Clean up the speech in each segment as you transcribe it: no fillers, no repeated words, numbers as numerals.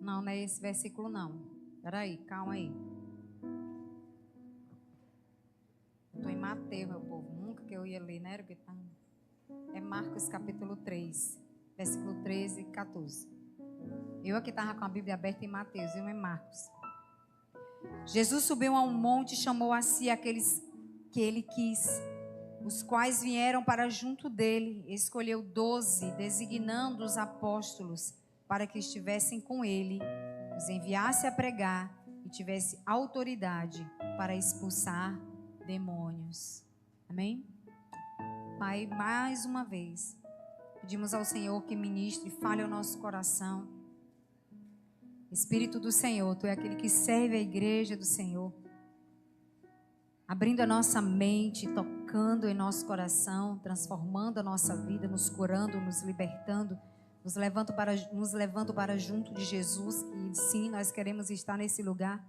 Não, não é esse versículo não. Peraí, calma aí. Estou em Mateus, meu povo. Nunca que eu ia ler, né? É Marcos capítulo 3, versículo 13 e 14. Eu aqui estava com a Bíblia aberta em Mateus, e em Marcos. Jesus subiu a um monte e chamou a si aqueles que ele quis, os quais vieram para junto dele. Escolheu 12, designando os apóstolos, para que estivessem com ele, os enviasse a pregar e tivesse autoridade para expulsar demônios. Amém? Pai, mais uma vez, pedimos ao Senhor que ministre, fale ao nosso coração. Espírito do Senhor, Tu é aquele que serve a igreja do Senhor, abrindo a nossa mente, tocando em nosso coração, transformando a nossa vida, nos curando, nos libertando, nos levando para junto de Jesus. E sim, nós queremos estar nesse lugar.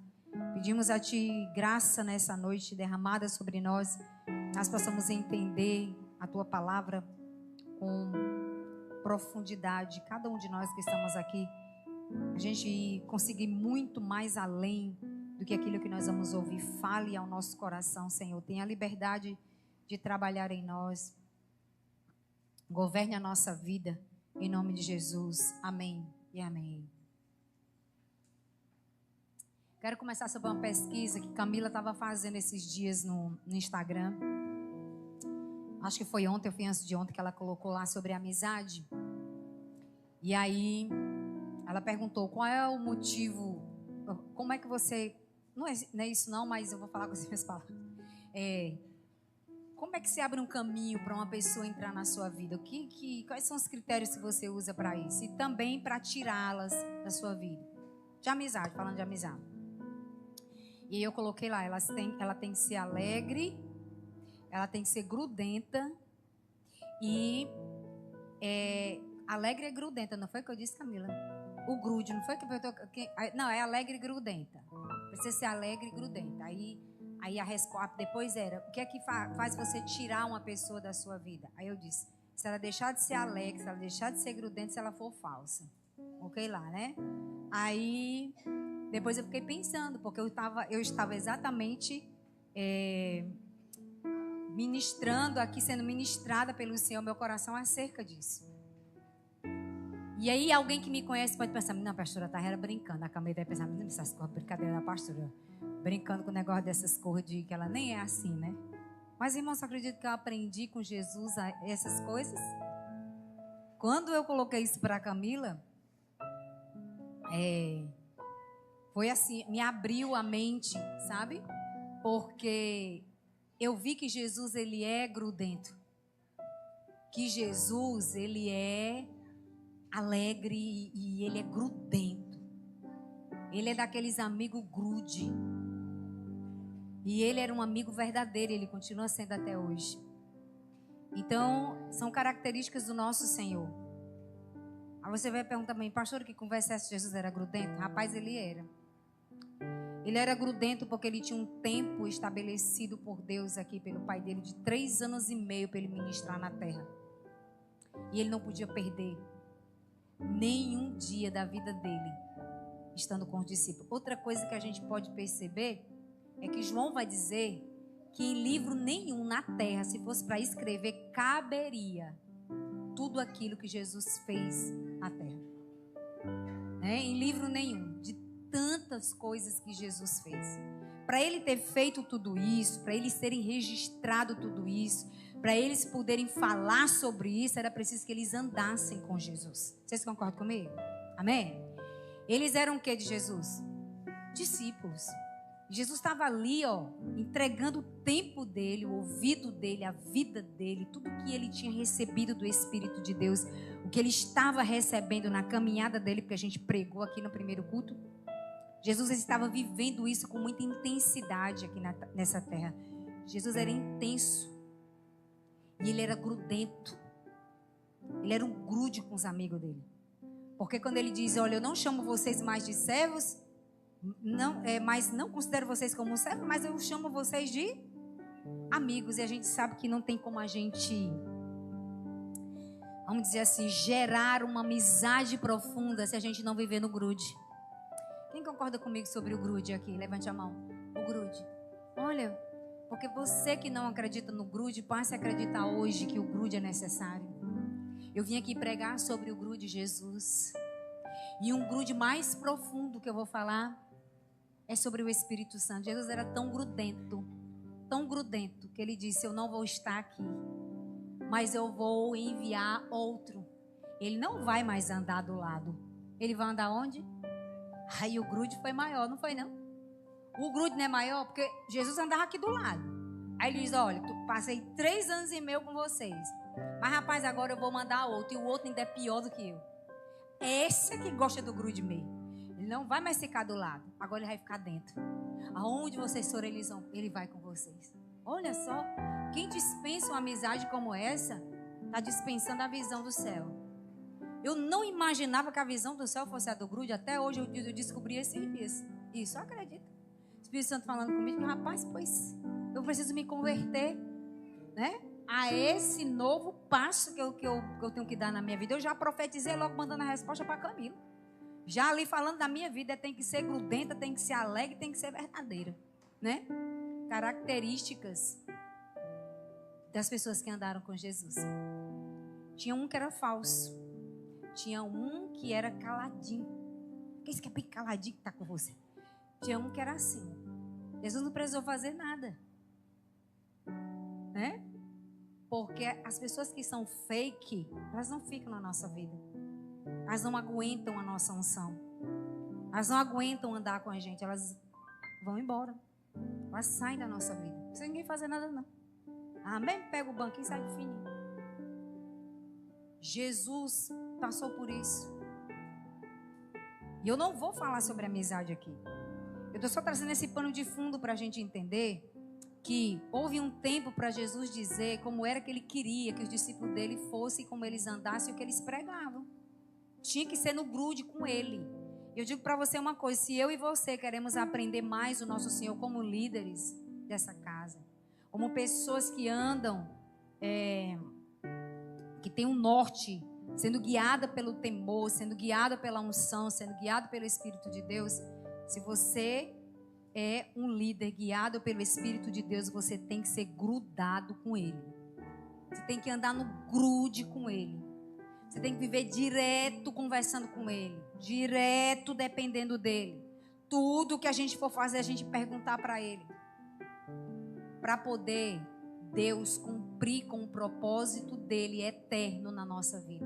Pedimos a Ti graça nessa noite derramada sobre nós, nós possamos entender a Tua palavra com profundidade. Cada um de nós que estamos aqui, a gente conseguir muito mais além do que aquilo que nós vamos ouvir. Fale ao nosso coração, Senhor. Tenha a liberdade de trabalhar em nós. Governe a nossa vida, em nome de Jesus. Amém e amém. Quero começar sobre uma pesquisa que Camila estava fazendo esses dias no Instagram. Acho que foi ontem, ou foi antes de ontem, que ela colocou lá sobre amizade. E aí ela perguntou qual é o motivo, como é que você, não é isso não, mas eu vou falar com as minhas palavras. Como é que você abre um caminho para uma pessoa entrar na sua vida? Quais são os critérios que você usa para isso? E também para tirá-las da sua vida. De amizade, falando de amizade. E aí eu coloquei lá, ela tem que ser alegre, ela tem que ser grudenta e alegre e grudenta, não foi o que eu disse, Camila? O grude, não foi que não, é alegre e grudenta. Precisa ser alegre e grudenta. Aí a resposta depois era: o que é que faz você tirar uma pessoa da sua vida? Aí eu disse: se ela deixar de ser alegre, se ela deixar de ser grudenta, se ela for falsa. Ok lá, né? Aí depois eu fiquei pensando, porque eu estava exatamente ministrando aqui, sendo ministrada pelo Senhor, meu coração acerca disso. E aí alguém que me conhece pode pensar: não, a pastora Tahera brincando. A Camila deve pensar: não, essas coisas, brincadeira da pastora, brincando com o negócio dessas cores de que ela nem é assim, né? Mas, irmãos, eu acredito que eu aprendi com Jesus essas coisas. Quando eu coloquei isso para a Camila, foi assim, me abriu a mente, sabe? Porque eu vi que Jesus, ele é grudento. Que Jesus, ele é alegre e ele é grudento. Ele é daqueles amigos grude. E ele era um amigo verdadeiro, ele continua sendo até hoje. Então, são características do nosso Senhor. Aí você vai perguntar também: pastor, que conversa essa? Jesus era grudento? Rapaz, ele era. Ele era grudento porque ele tinha um tempo estabelecido por Deus aqui, pelo pai dele, de 3 anos e meio para ele ministrar na terra. E ele não podia perder nenhum dia da vida dele estando com os discípulos. Outra coisa que a gente pode perceber é que João vai dizer que em livro nenhum na terra, se fosse para escrever, caberia tudo aquilo que Jesus fez na terra. Em livro nenhum, de tantas coisas que Jesus fez. Para ele ter feito tudo isso, para eles terem registrado tudo isso, para eles poderem falar sobre isso, era preciso que eles andassem com Jesus. Vocês concordam comigo? Amém? Eles eram o que de Jesus? Discípulos. Jesus estava ali, entregando o tempo dele, o ouvido dele, a vida dele, tudo que ele tinha recebido do Espírito de Deus, o que ele estava recebendo na caminhada dele, porque a gente pregou aqui no primeiro culto. Jesus estava vivendo isso com muita intensidade aqui nessa terra. Jesus era intenso. E ele era grudento. Ele era um grude com os amigos dele. Porque quando ele diz: olha, eu não chamo vocês mais de servos, mas não considero vocês como servos, mas eu chamo vocês de amigos. E a gente sabe que não tem como a gente, vamos dizer assim, gerar uma amizade profunda se a gente não viver no grude. Quem concorda comigo sobre o grude aqui? Levante a mão. O grude. Olha, porque você que não acredita no grude, passe a acreditar hoje que o grude é necessário. Eu vim aqui pregar sobre o grude Jesus. E um grude mais profundo que eu vou falar é sobre o Espírito Santo. Jesus era tão grudento, que ele disse: eu não vou estar aqui, mas eu vou enviar outro. Ele não vai mais andar do lado. Ele vai andar onde? Aí o grude foi maior, não foi não? O grude não é maior porque Jesus andava aqui do lado. Aí ele diz: olha, passei 3 anos e meio com vocês, mas rapaz, agora eu vou mandar outro. E o outro ainda é pior do que eu. Esse é que gosta do grude meio. Ele não vai mais ficar do lado. Agora ele vai ficar dentro. Aonde vocês forem, ele vai com vocês. Olha só. Quem dispensa uma amizade como essa, está dispensando a visão do céu. Eu não imaginava que a visão do céu fosse a do grude. Até hoje eu descobri esses dias. Isso, acredito. O Espírito Santo falando comigo. Rapaz, pois eu preciso me converter, né? A esse novo passo que eu tenho que dar na minha vida. Eu já profetizei logo mandando a resposta para Camila. Já ali falando da minha vida, tem que ser grudenta, tem que ser alegre, tem que ser verdadeira, né? Características das pessoas que andaram com Jesus. Tinha um que era falso. Tinha um que era caladinho. Esse que é bem caladinho que está com você. Tinha um que era assim. Jesus não precisou fazer nada, né? Porque as pessoas que são fake, elas não ficam na nossa vida. Elas não aguentam a nossa unção. Elas não aguentam andar com a gente. Elas vão embora. Elas saem da nossa vida. Não precisa ninguém fazer nada, não. Amém? Pega o banquinho e sai de fininho. Jesus passou por isso. E eu não vou falar sobre amizade aqui. Eu estou só trazendo esse pano de fundo para a gente entender que houve um tempo para Jesus dizer como era que ele queria que os discípulos dele fossem, como eles andassem, o que eles pregavam. Tinha que ser no grude com ele. Eu digo para você uma coisa: se eu e você queremos aprender mais do nosso Senhor como líderes dessa casa, como pessoas que andam, que tem um norte, sendo guiada pelo temor, sendo guiada pela unção, sendo guiado pelo Espírito de Deus, se você é um líder guiado pelo Espírito de Deus, você tem que ser grudado com Ele. Você tem que andar no grude com Ele. Você tem que viver direto conversando com Ele. Direto dependendo dEle. Tudo que a gente for fazer, a gente perguntar para Ele. Para poder Deus cumprir com o propósito dEle eterno na nossa vida.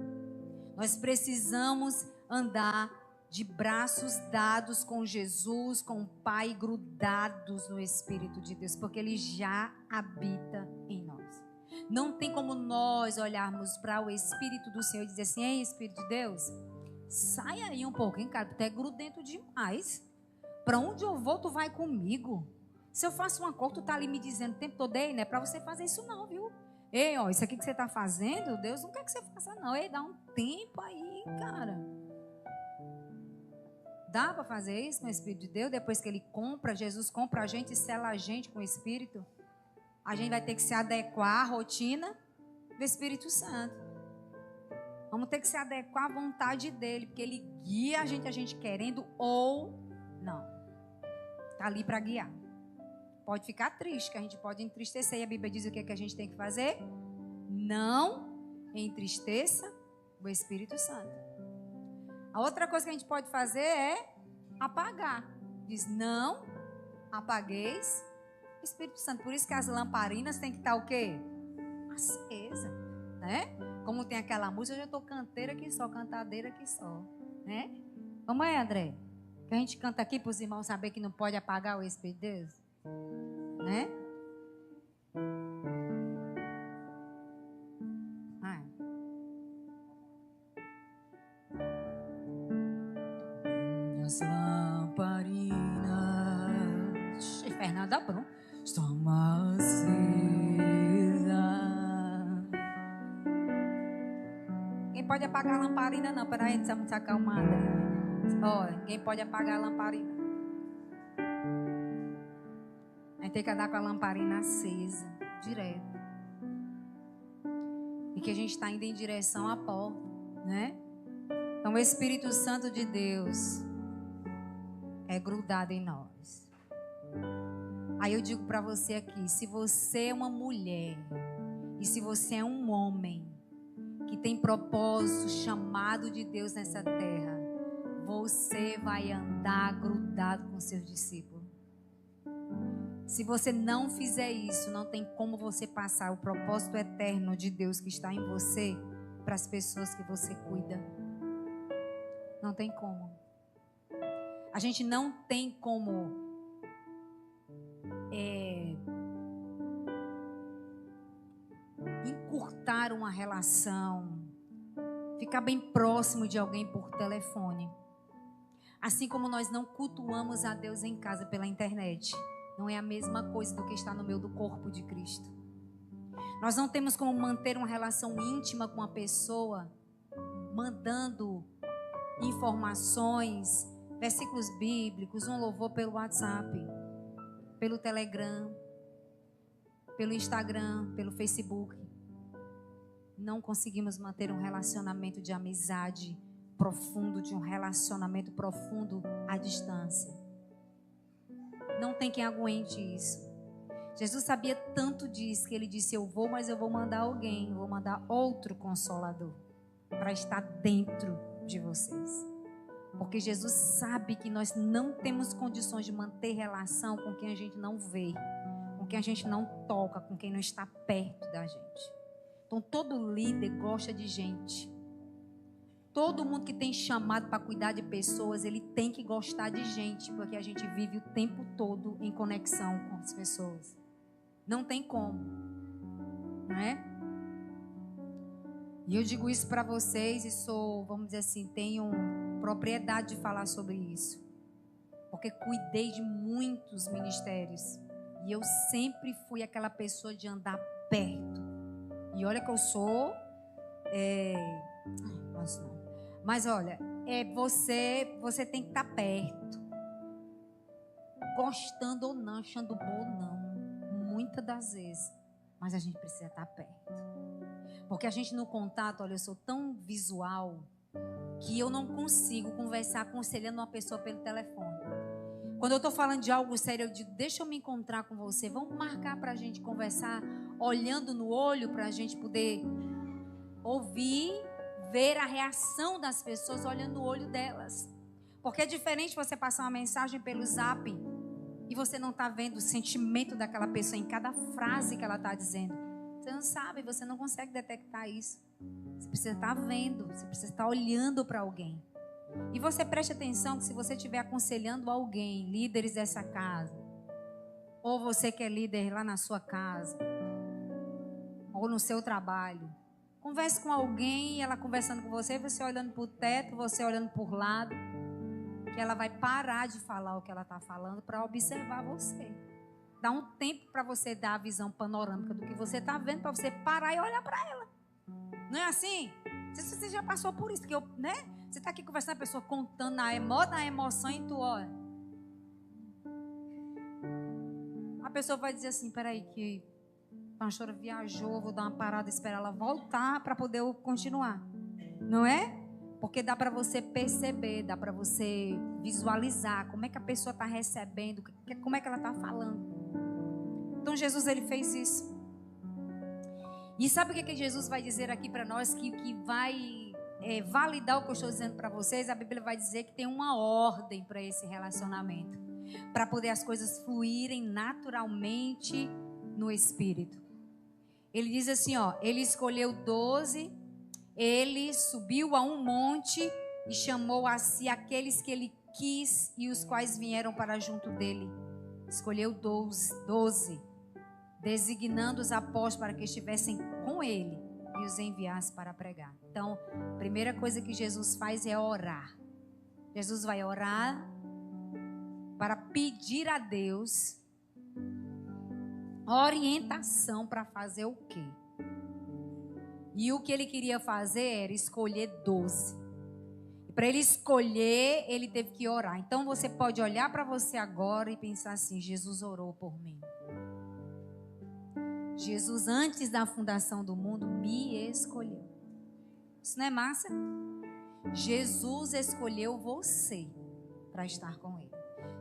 Nós precisamos andar de braços dados com Jesus, com o Pai, grudados no Espírito de Deus, porque Ele já habita em nós. Não tem como nós olharmos para o Espírito do Senhor e dizer assim: ei, Espírito de Deus, sai aí um pouquinho, cara, tu é grudento demais. Para onde eu vou, tu vai comigo. Se eu faço uma coisa, tu tá ali me dizendo o tempo todo: ei, não é para você fazer isso não, viu? Ei, ó, isso aqui que você tá fazendo, Deus não quer que você faça não. Ei, dá um tempo aí, cara. Dá para fazer isso com o Espírito de Deus? Depois que Ele compra, Jesus compra a gente e sela a gente com o Espírito. A gente vai ter que se adequar à rotina do Espírito Santo. Vamos ter que se adequar à vontade dEle, porque Ele guia a gente querendo ou não. Está ali para guiar. Pode ficar triste, que a gente pode entristecer. E a Bíblia diz o que a gente tem que fazer? Não entristeça o Espírito Santo. A outra coisa que a gente pode fazer é apagar. Diz: não apagueis o Espírito Santo. Por isso que as lamparinas têm que estar o quê? Acesa, né? Como tem aquela música: eu já estou canteira aqui só, cantadeira aqui só, né? Vamos aí, André, que a gente canta aqui para os irmãos saber que não pode apagar o Espírito de Deus, né? As lamparinas, Fernanda Brum, estão acesas. Quem pode apagar a lamparina? Não, peraí, precisamos se acalmar. Olha, quem pode apagar a lamparina? A gente tem que andar com a lamparina acesa, direto. E que a gente está indo em direção à porta, né? Então, o Espírito Santo de Deus é grudado em nós. Aí eu digo para você aqui, se você é uma mulher e se você é um homem que tem propósito, chamado de Deus nessa terra, você vai andar grudado com seus discípulos. Se você não fizer isso, não tem como você passar o propósito eterno de Deus que está em você para as pessoas que você cuida. Não tem como. A gente não tem como encurtar uma relação, ficar bem próximo de alguém por telefone. Assim como nós não cultuamos a Deus em casa pela internet. Não é a mesma coisa do que estar no meio do corpo de Cristo. Nós não temos como manter uma relação íntima com uma pessoa mandando informações, versículos bíblicos, um louvor pelo WhatsApp, pelo Telegram, pelo Instagram, pelo Facebook. Não conseguimos manter um relacionamento de amizade profundo, de um relacionamento profundo à distância. Não tem quem aguente isso. Jesus sabia tanto disso que ele disse: eu vou, mas eu vou mandar alguém, eu vou mandar outro consolador para estar dentro de vocês. Porque Jesus sabe que nós não temos condições de manter relação com quem a gente não vê, com quem a gente não toca, com quem não está perto da gente. Então todo líder gosta de gente. Todo mundo que tem chamado para cuidar de pessoas, ele tem que gostar de gente, porque a gente vive o tempo todo em conexão com as pessoas. Não tem como, não é? E eu digo isso para vocês e sou, vamos dizer assim, tenho propriedade de falar sobre isso. Porque cuidei de muitos ministérios e eu sempre fui aquela pessoa de andar perto. E olha que eu sou... Mas olha, você tem que estar perto. Gostando ou não, achando bom ou não. Muitas das vezes. Mas a gente precisa estar perto. Porque a gente no contato, olha, eu sou tão visual que eu não consigo conversar aconselhando uma pessoa pelo telefone. Quando eu estou falando de algo sério, eu digo, deixa eu me encontrar com você. Vamos marcar para a gente conversar, olhando no olho, para a gente poder ouvir, ver a reação das pessoas olhando no olho delas. Porque é diferente você passar uma mensagem pelo zap e você não está vendo o sentimento daquela pessoa em cada frase que ela está dizendo. Você não sabe, você não consegue detectar isso. Você precisa estar vendo, você precisa estar olhando para alguém. E você preste atenção que se você estiver aconselhando alguém, líderes dessa casa, ou você que é líder lá na sua casa, ou no seu trabalho, converse com alguém, ela conversando com você, você olhando para o teto, você olhando por lado, que ela vai parar de falar o que ela está falando para observar você. Dá um tempo para você dar a visão panorâmica do que você está vendo, para você parar e olhar para ela. Não é assim? Não sei se você já passou por isso, que eu, né? Você está aqui conversando, a pessoa contando na emoção e tu olha. A pessoa vai dizer assim, peraí que a pastora viajou, vou dar uma parada, esperar ela voltar para poder eu continuar. Não é? Porque dá para você perceber, dá para você visualizar como é que a pessoa está recebendo, como é que ela está falando. Então Jesus, ele fez isso. E sabe o que Jesus vai dizer aqui para nós? Que vai validar o que eu estou dizendo para vocês. A Bíblia vai dizer que tem uma ordem para esse relacionamento, para poder as coisas fluírem naturalmente no Espírito. Ele diz assim, ó, ele escolheu 12, ele subiu a um monte e chamou a si aqueles que ele quis e os quais vieram para junto dele. Escolheu 12, designando os apóstolos para que estivessem com ele e os enviasse para pregar. Então, a primeira coisa que Jesus faz é orar. Jesus vai orar para pedir a Deus orientação para fazer o quê? E o que ele queria fazer era escolher 12. E para ele escolher, ele teve que orar. Então você pode olhar para você agora e pensar assim: Jesus orou por mim. Jesus, antes da fundação do mundo, me escolheu. Isso não é massa? Jesus escolheu você para estar com Ele.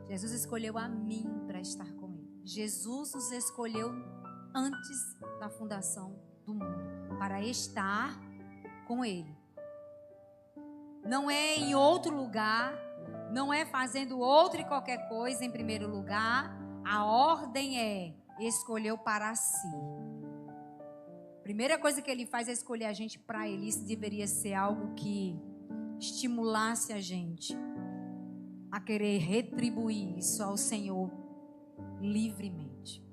Jesus escolheu a mim para estar com Ele. Jesus nos escolheu antes da fundação do mundo para estar com Ele. Não é em outro lugar, não é fazendo outra e qualquer coisa em primeiro lugar. A ordem é: escolheu para si. Primeira coisa que Ele faz é escolher a gente para Ele. Isso deveria ser algo que estimulasse a gente a querer retribuir isso ao Senhor livremente.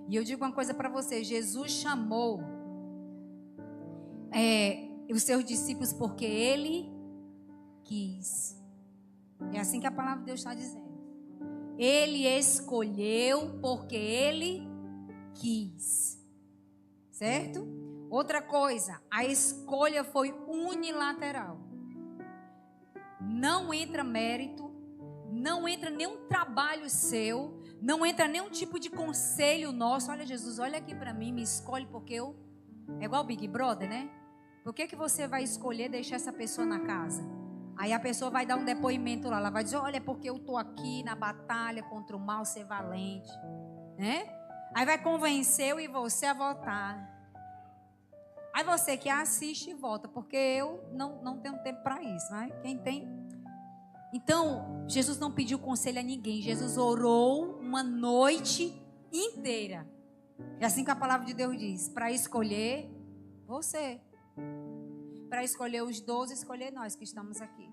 E eu digo uma coisa para você: Jesus chamou os seus discípulos porque Ele quis. É assim que a palavra de Deus está dizendo. Ele escolheu porque Ele quis. Certo? Outra coisa, a escolha foi unilateral. Não entra mérito, não entra nenhum trabalho seu, não entra nenhum tipo de conselho nosso. Olha, Jesus, olha aqui para mim, me escolhe porque eu... É igual Big Brother, né? Por que você vai escolher deixar essa pessoa na casa? Aí a pessoa vai dar um depoimento lá, ela vai dizer: olha, é porque eu estou aqui na batalha contra o mal, ser valente, né? Aí vai convencer e você a votar. Aí você que assiste e vota, porque eu não tenho tempo para isso, né? Quem tem? Então, Jesus não pediu conselho a ninguém. Jesus orou uma noite inteira. É assim que a palavra de Deus diz: para escolher você. Para escolher os 12, escolher nós que estamos aqui.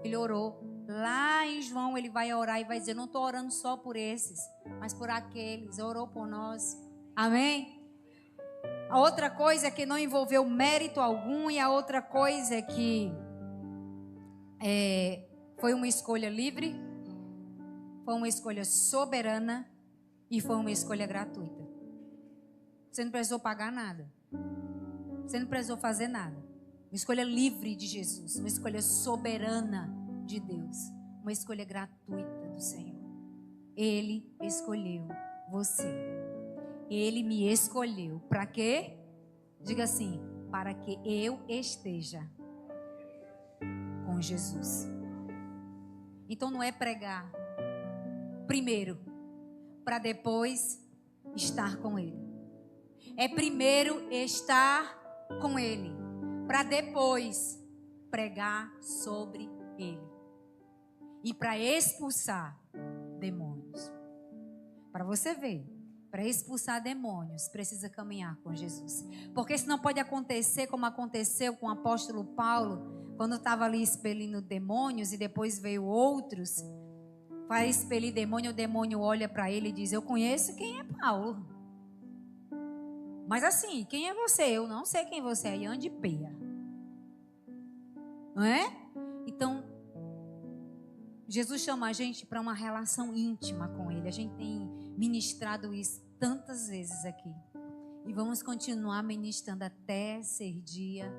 Ele orou. Lá em João ele vai orar e vai dizer: não estou orando só por esses, mas por aqueles. Orou por nós. Amém? A outra coisa é que não envolveu mérito algum. E a outra coisa é que foi uma escolha livre, foi uma escolha soberana e foi uma escolha gratuita. Você não precisou pagar nada. Você não precisou fazer nada. Uma escolha livre de Jesus, uma escolha soberana de Deus, uma escolha gratuita do Senhor. Ele escolheu você. Ele me escolheu. Para quê? Diga assim: para que eu esteja com Jesus. Então não é pregar primeiro para depois estar com Ele. É primeiro estar com Ele para depois pregar sobre Ele e para expulsar demônios. Para você ver, para expulsar demônios precisa caminhar com Jesus, porque senão pode acontecer como aconteceu com o apóstolo Paulo, quando estava ali expelindo demônios e depois veio outros para expelir demônio. O demônio olha para ele e diz: eu conheço quem é Paulo, mas assim, quem é você? Eu não sei quem você é. E ande peia. Não é? Então, Jesus chama a gente para uma relação íntima com Ele. A gente tem ministrado isso tantas vezes aqui. E vamos continuar ministrando até ser dia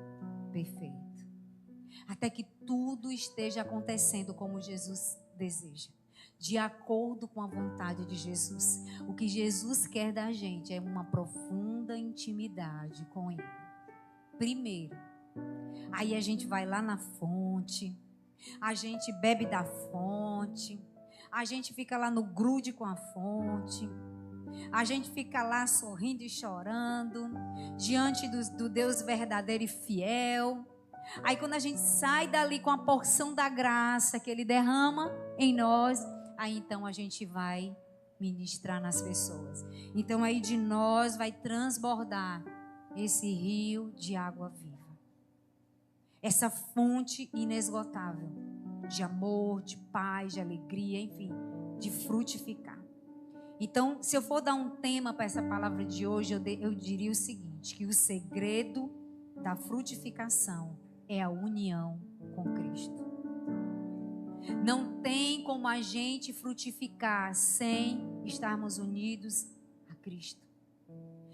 perfeito. Até que tudo esteja acontecendo como Jesus deseja, de acordo com a vontade de Jesus. O que Jesus quer da gente é uma profunda intimidade com Ele. Primeiro. Aí a gente vai lá na fonte, a gente bebe da fonte, a gente fica lá no grude com a fonte, a gente fica lá sorrindo e chorando, diante do Deus verdadeiro e fiel. Aí quando a gente sai dali com a porção da graça que Ele derrama em nós, aí então a gente vai ministrar nas pessoas. Então aí de nós vai transbordar esse rio de água viva. Essa fonte inesgotável de amor, de paz, de alegria, enfim, de frutificar. Então, se eu for dar um tema para essa palavra de hoje, eu diria o seguinte: que o segredo da frutificação é a união com Cristo. Não tem como a gente frutificar sem estarmos unidos a Cristo.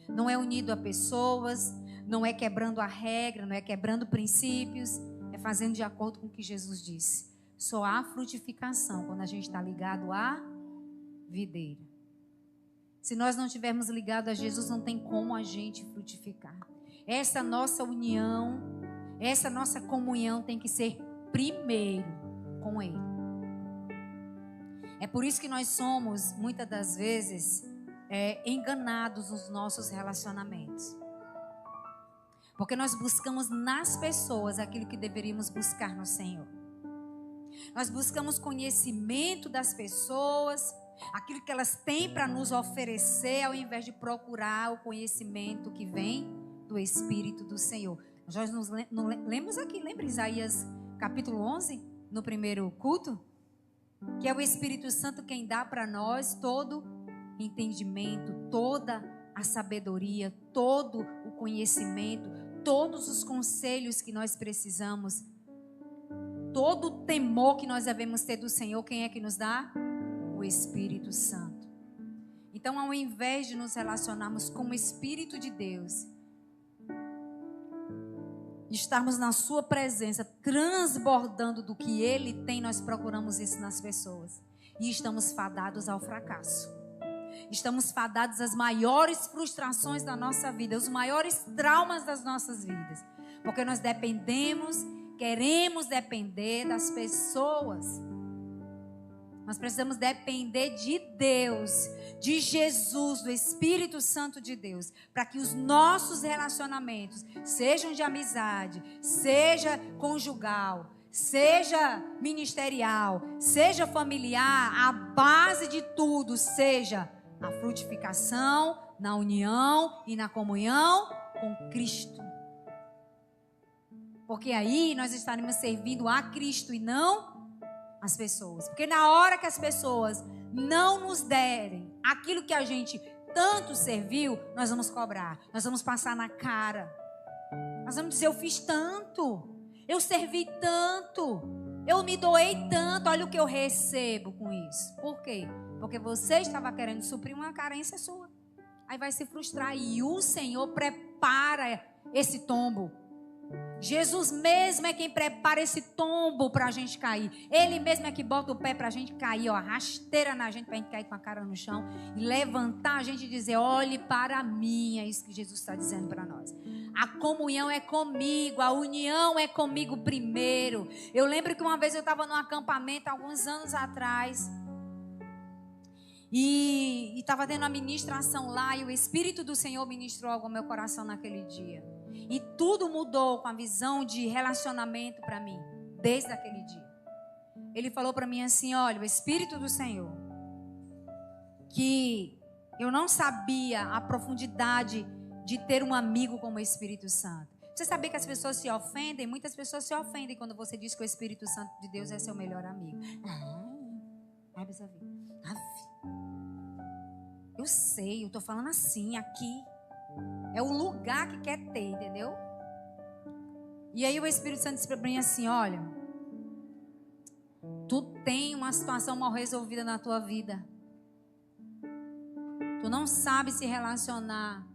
Não é unido a pessoas, não é quebrando a regra, não é quebrando princípios, é fazendo de acordo com o que Jesus disse. Só há frutificação quando a gente está ligado à videira. Se nós não estivermos ligados a Jesus, não tem como a gente frutificar. Essa nossa união, essa nossa comunhão tem que ser primeiro com Ele. É por isso que nós somos, muitas das vezes, enganados nos nossos relacionamentos. Porque nós buscamos nas pessoas aquilo que deveríamos buscar no Senhor. Nós buscamos conhecimento das pessoas, aquilo que elas têm para nos oferecer, ao invés de procurar o conhecimento que vem do Espírito do Senhor. Nós nos lemos aqui, lembra Isaías capítulo 11, no primeiro culto? Que é o Espírito Santo quem dá para nós todo entendimento, toda a sabedoria, todo o conhecimento, todos os conselhos que nós precisamos, todo o temor que nós devemos ter do Senhor. Quem é que nos dá? O Espírito Santo. Então, ao invés de nos relacionarmos com o Espírito de Deus, estarmos na sua presença, transbordando do que Ele tem, nós procuramos isso nas pessoas. E estamos fadados ao fracasso. Estamos fadados às maiores frustrações da nossa vida, os maiores traumas das nossas vidas. Porque nós queremos depender das pessoas. Nós precisamos depender de Deus, de Jesus, do Espírito Santo de Deus, para que os nossos relacionamentos, sejam de amizade, seja conjugal, seja ministerial, seja familiar, a base de tudo seja a frutificação na união e na comunhão com Cristo. Porque aí nós estaremos servindo a Cristo e não as pessoas. Porque na hora que as pessoas não nos derem aquilo que a gente tanto serviu, nós vamos cobrar, nós vamos passar na cara, nós vamos dizer: eu fiz tanto, eu servi tanto, eu me doei tanto, olha o que eu recebo com isso. Por quê? Porque você estava querendo suprir uma carência sua. Aí vai se frustrar. E o Senhor prepara esse tombo. Jesus mesmo é quem prepara esse tombo para a gente cair. Ele mesmo é que bota o pé para a gente cair, ó, rasteira na gente, para a gente cair com a cara no chão e levantar a gente e dizer: olhe para mim. É isso que Jesus está dizendo para nós. A comunhão é comigo, a união é comigo primeiro. Eu lembro que uma vez eu estava num acampamento, alguns anos atrás, e estava tendo uma ministração lá, e o Espírito do Senhor ministrou algo ao meu coração naquele dia. E tudo mudou com a visão de relacionamento para mim, desde aquele dia. Ele falou para mim assim: olha, o Espírito do Senhor, que eu não sabia a profundidade de ter um amigo como o Espírito Santo. Você sabia que as pessoas se ofendem? Muitas pessoas se ofendem quando você diz que o Espírito Santo de Deus é seu melhor amigo. Aí você vê. Eu sei, eu estou falando assim, aqui. É o lugar que quer ter, entendeu? E aí o Espírito Santo disse para mim assim: olha, tu tem uma situação mal resolvida na tua vida. Tu não sabe se relacionar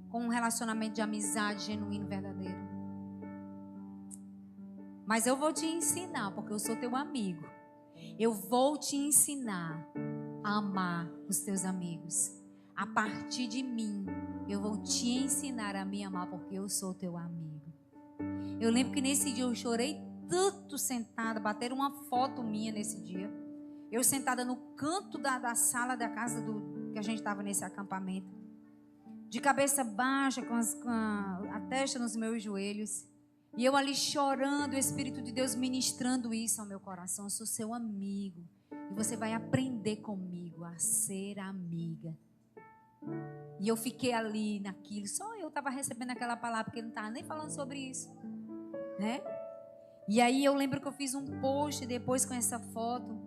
com um relacionamento de amizade genuíno, verdadeiro. Mas eu vou te ensinar, porque eu sou teu amigo. Eu vou te ensinar a amar os teus amigos. A partir de mim, eu vou te ensinar a me amar, porque eu sou teu amigo. Eu lembro que nesse dia eu chorei tanto sentada, bateram uma foto minha nesse dia. Eu sentada no canto da sala da casa que a gente estava nesse acampamento. De cabeça baixa, com a testa nos meus joelhos. E eu ali chorando, o Espírito de Deus ministrando isso ao meu coração. Eu sou seu amigo. E você vai aprender comigo a ser amiga. E eu fiquei ali naquilo. Só eu estava recebendo aquela palavra, porque ele não estava nem falando sobre isso, né? E aí eu lembro que eu fiz um post depois com essa foto.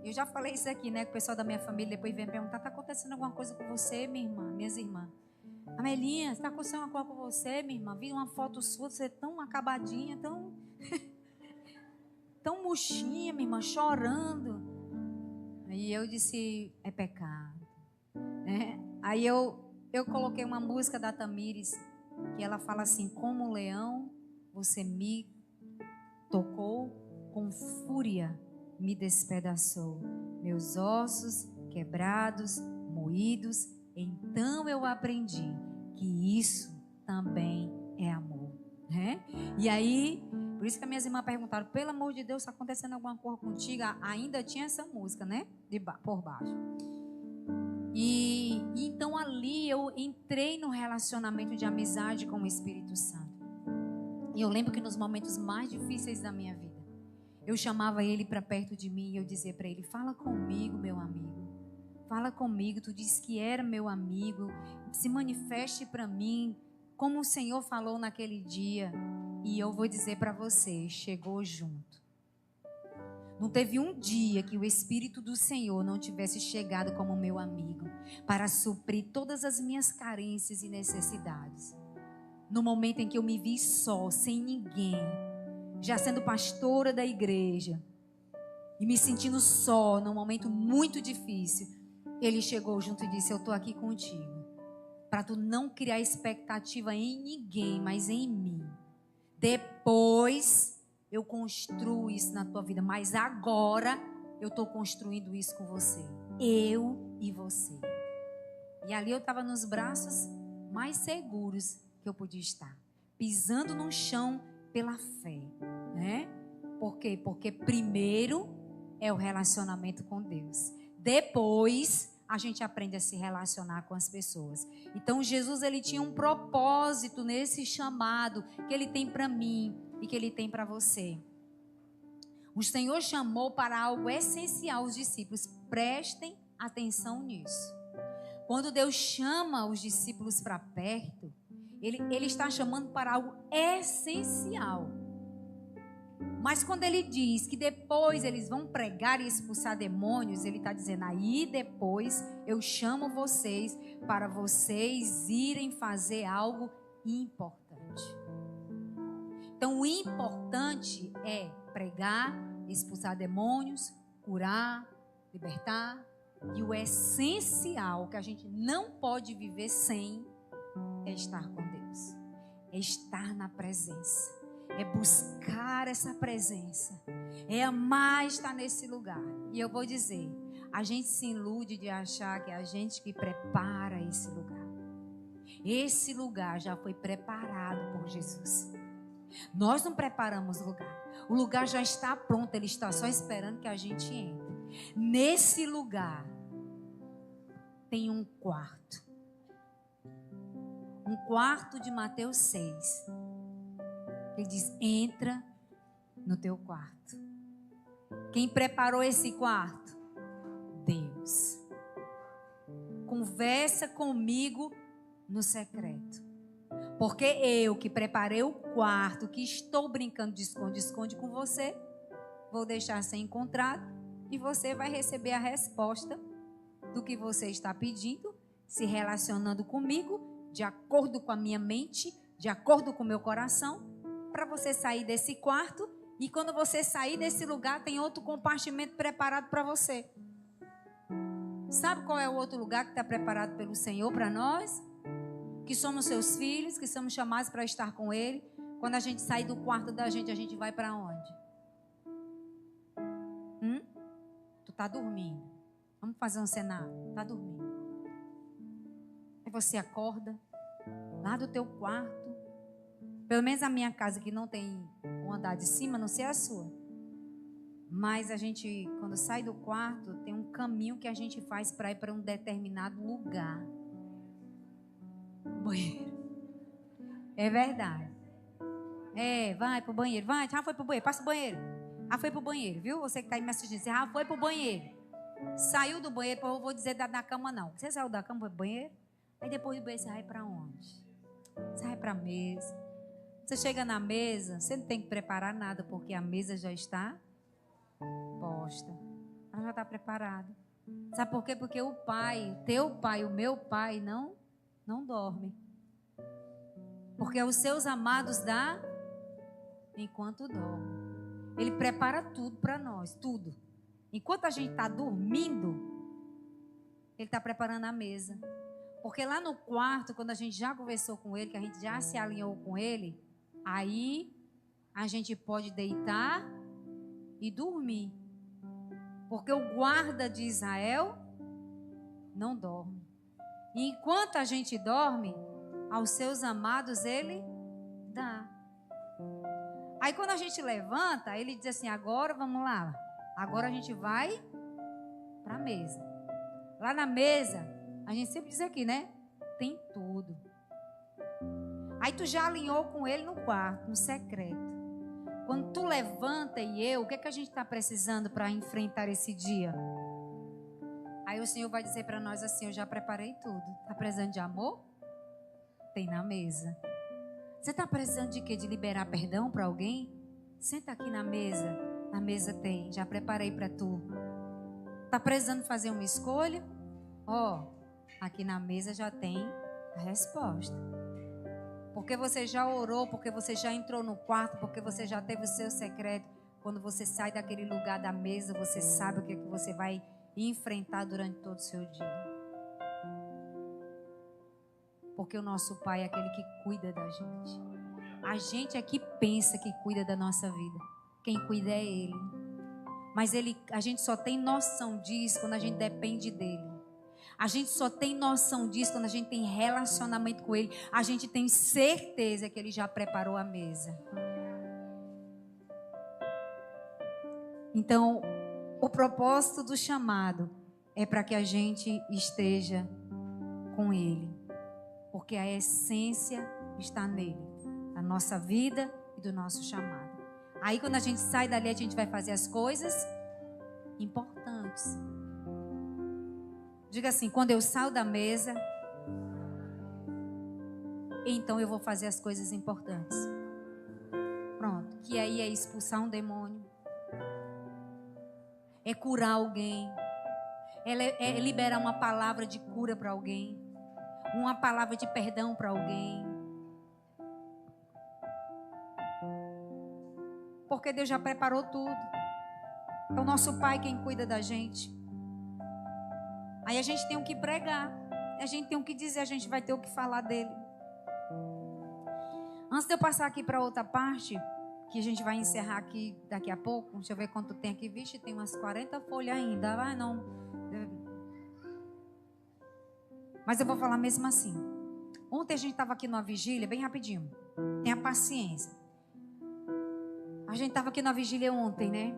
Eu já falei isso aqui, né? Que o pessoal da minha família depois vem perguntar: está acontecendo alguma coisa com você, minha irmã, minhas irmãs? Amelinha, está acontecendo alguma coisa com você, minha irmã? Vi uma foto sua, você é tão acabadinha, tão tão murchinha, minha irmã, chorando. Aí eu disse: é pecado, né? Aí eu coloquei uma música da Tamires, que ela fala assim: como um leão, você me tocou, com fúria me despedaçou, meus ossos quebrados, moídos, então eu aprendi que isso também é amor, né? E aí Por isso que as minhas irmãs perguntaram, pelo amor de Deus, está acontecendo alguma coisa contigo? Ainda tinha essa música, né? Por baixo. E então ali eu entrei no relacionamento de amizade com o Espírito Santo. E eu lembro que nos momentos mais difíceis da minha vida, eu chamava ele para perto de mim e eu dizia para ele, fala comigo, meu amigo. Fala comigo, tu disse que era meu amigo. Se manifeste para mim, como o Senhor falou naquele dia. E eu vou dizer para você, chegou junto. Não teve um dia que o Espírito do Senhor não tivesse chegado como meu amigo para suprir todas as minhas carências e necessidades. No momento em que eu me vi só, sem ninguém, já sendo pastora da igreja e me sentindo só, num momento muito difícil, ele chegou junto e disse, eu estou aqui contigo, para tu não criar expectativa em ninguém, mas em mim. Depois eu construo isso na tua vida, mas agora eu estou construindo isso com você, eu e você. E ali eu estava nos braços mais seguros que eu podia estar, pisando no chão pela fé, né? Por quê? Porque primeiro é o relacionamento com Deus. Depois a gente aprende a se relacionar com as pessoas. Então Jesus, ele tinha um propósito nesse chamado que ele tem para mim e que ele tem para você. O Senhor chamou para algo essencial os discípulos. Prestem atenção nisso. Quando Deus chama os discípulos para perto, ele está chamando para algo essencial. Mas quando ele diz que depois eles vão pregar e expulsar demônios, ele está dizendo, aí depois eu chamo vocês para vocês irem fazer algo importante. Então o importante é pregar, expulsar demônios, curar, libertar. E o essencial que a gente não pode viver sem é estar com Deus, é estar na presença. É buscar essa presença. É amar estar nesse lugar. E eu vou dizer, a gente se ilude de achar que é a gente que prepara esse lugar. Esse lugar já foi preparado por Jesus. Nós não preparamos o lugar. O lugar já está pronto, ele está só esperando que a gente entre. Nesse lugar tem um quarto. Um quarto de Mateus 6. Ele diz, entra no teu quarto. Quem preparou esse quarto? Deus. Conversa comigo no secreto. Porque eu que preparei o quarto, que estou brincando de esconde-esconde com você, vou deixar ser encontrado e você vai receber a resposta do que você está pedindo, se relacionando comigo, de acordo com a minha mente, de acordo com o meu coração, para você sair desse quarto e quando você sair desse lugar tem outro compartimento preparado para você. Sabe qual é o outro lugar que está preparado pelo Senhor para nós? Que somos seus filhos, que somos chamados para estar com Ele. Quando a gente sair do quarto da gente, a gente vai para onde? Tu está dormindo. Vamos fazer um cenário. Está dormindo. Aí você acorda lá do teu quarto. Pelo menos a minha casa que não tem um andar de cima, não sei a sua. Mas a gente, quando sai do quarto, tem um caminho que a gente faz para ir para um determinado lugar. Banheiro. É verdade. Vai pro banheiro. Vai, já foi pro banheiro. Passa o banheiro. Foi pro banheiro, viu? Você que está aí me assistindo. Você foi pro banheiro. Saiu do banheiro, eu vou dizer da cama não. Você saiu da cama, foi pro banheiro? Aí depois do banheiro você vai para onde? Você vai para a mesa. Você chega na mesa, você não tem que preparar nada, porque a mesa já está posta. Ela já está preparada. Sabe por quê? Porque o pai, o teu pai, o meu pai, não dorme. Porque os seus amados dá enquanto dorme. Ele prepara tudo para nós, tudo. Enquanto a gente está dormindo, ele está preparando a mesa. Porque lá no quarto, quando a gente já conversou com ele, que a gente já se alinhou com ele, aí a gente pode deitar e dormir. Porque o guarda de Israel não dorme. E enquanto a gente dorme, aos seus amados ele dá. Aí quando a gente levanta, ele diz assim, agora vamos lá. Agora a gente vai para a mesa. Lá na mesa, a gente sempre diz aqui, né? Tem tudo. Aí tu já alinhou com ele no quarto, no secreto. Quando tu levanta e eu, o que é que a gente está precisando para enfrentar esse dia? Aí o Senhor vai dizer para nós assim, eu já preparei tudo. Está precisando de amor? Tem na mesa. Você está precisando de quê? De liberar perdão para alguém? Senta aqui na mesa. Na mesa tem, já preparei para tu. Está precisando fazer uma escolha? Aqui na mesa já tem a resposta. Porque você já orou, porque você já entrou no quarto, porque você já teve o seu secreto. Quando você sai daquele lugar da mesa, você sabe o que é que você vai enfrentar durante todo o seu dia. Porque o nosso Pai é aquele que cuida da gente. A gente é que pensa que cuida da nossa vida. Quem cuida é Ele. Mas a gente só tem noção disso quando a gente depende dEle. A gente só tem noção disso quando a gente tem relacionamento com Ele. A gente tem certeza que Ele já preparou a mesa. Então, o propósito do chamado é para que a gente esteja com Ele. Porque a essência está nele. Da nossa vida e do nosso chamado. Aí quando a gente sai dali, a gente vai fazer as coisas importantes. Diga assim, quando eu saio da mesa, então eu vou fazer as coisas importantes. Pronto. Que aí é expulsar um demônio. É curar alguém. É liberar uma palavra de cura para alguém. Uma palavra de perdão para alguém. Porque Deus já preparou tudo. É o nosso Pai quem cuida da gente. Aí a gente tem o que pregar. A gente tem o que dizer. A gente vai ter o que falar dele. Antes de eu passar aqui para outra parte, que a gente vai encerrar aqui daqui a pouco. Deixa eu ver quanto tem aqui. Vixe, tem umas 40 folhas ainda. Vai não. Mas eu vou falar mesmo assim. Ontem a gente estava aqui numa vigília, bem rapidinho. Tenha paciência. A gente estava aqui na vigília ontem, né?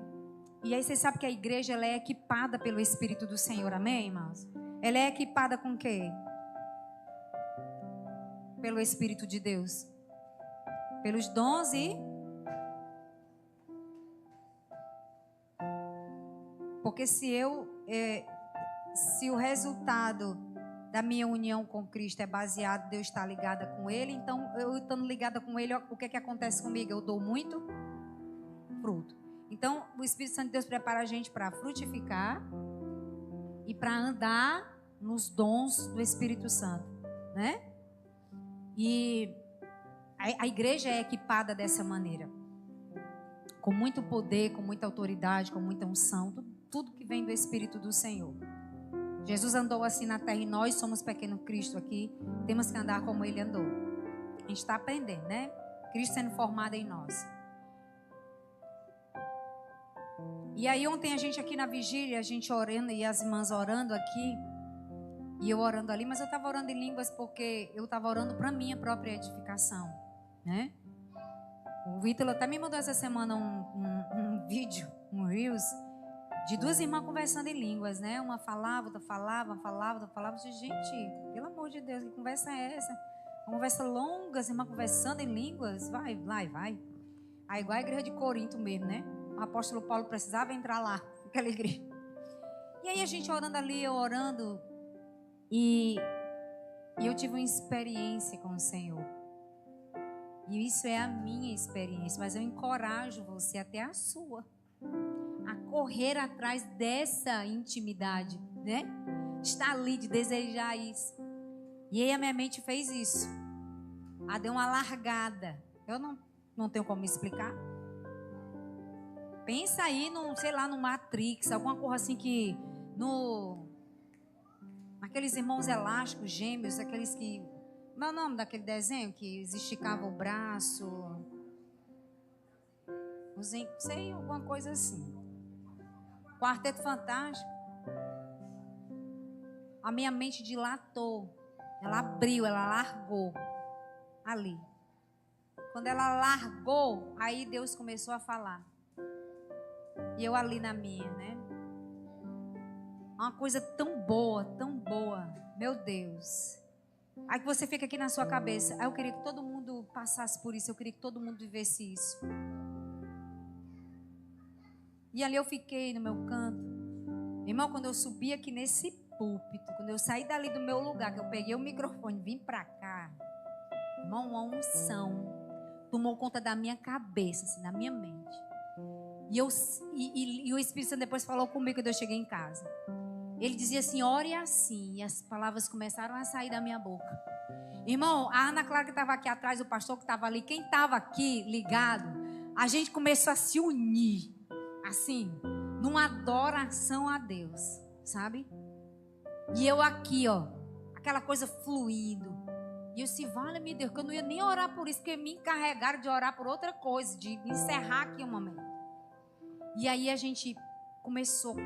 E aí você sabe que a igreja ela é equipada pelo Espírito do Senhor, amém, irmãos? Ela é equipada com o quê? Pelo Espírito de Deus. Pelos dons e... Porque se o resultado da minha união com Cristo é baseado em Deus estar ligada com Ele, então eu estando ligada com Ele, o que é que acontece comigo? Eu dou muito fruto. Então, o Espírito Santo de Deus prepara a gente para frutificar e para andar nos dons do Espírito Santo, né? E a igreja é equipada dessa maneira. Com muito poder, com muita autoridade, com muita unção, tudo que vem do Espírito do Senhor. Jesus andou assim na terra e nós somos pequeno Cristo aqui. Temos que andar como Ele andou. A gente está aprendendo, né? Cristo sendo formado em nós. E aí ontem a gente aqui na vigília, a gente orando e as irmãs orando aqui. E eu orando ali, mas eu estava orando em línguas porque eu estava orando para minha própria edificação, né? O Vitor até me mandou essa semana um vídeo, um Reels, de duas irmãs conversando em línguas, né? Uma falava, outra falava. Eu disse, gente, pelo amor de Deus, que conversa é essa? Uma conversa longa, as irmãs conversando em línguas, vai. Aí igual a igreja de Corinto mesmo, né? O apóstolo Paulo precisava entrar lá, aquela igreja. E aí a gente orando ali, eu orando, e eu tive uma experiência com o Senhor. E isso é a minha experiência, mas eu encorajo você até a sua, a correr atrás dessa intimidade, né? Estar ali, de desejar isso. E aí a minha mente fez isso. Deu uma largada. Eu não tenho como explicar. Pensa aí, sei lá, no Matrix, alguma coisa assim que... Aqueles irmãos elásticos, gêmeos, aqueles que... Como é o nome daquele desenho que esticava o braço? Sei, alguma coisa assim. Quarteto Fantástico. A minha mente dilatou. Ela abriu, ela largou. Ali. Quando ela largou, aí Deus começou a falar. E eu ali na minha, né? Uma coisa tão boa, meu Deus. Aí que você fica aqui na sua cabeça. Aí eu queria que todo mundo passasse por isso, eu queria que todo mundo vivesse isso. E ali eu fiquei no meu canto. Irmão, quando eu subi aqui nesse púlpito, quando eu saí dali do meu lugar, que eu peguei o microfone e vim pra cá, irmão, uma unção tomou conta da minha cabeça, assim, da minha mente. E o Espírito Santo depois falou comigo quando eu cheguei em casa. Ele dizia assim, ore assim. E as palavras começaram a sair da minha boca. Irmão, a Ana Clara que estava aqui atrás, o pastor que estava ali, quem estava aqui ligado, a gente começou a se unir, assim, numa adoração a Deus, sabe? E eu aqui, ó, aquela coisa fluindo. E eu disse, vale-me Deus, que eu não ia nem orar por isso, porque me encarregaram de orar por outra coisa, de encerrar aqui um momento. E aí a gente começou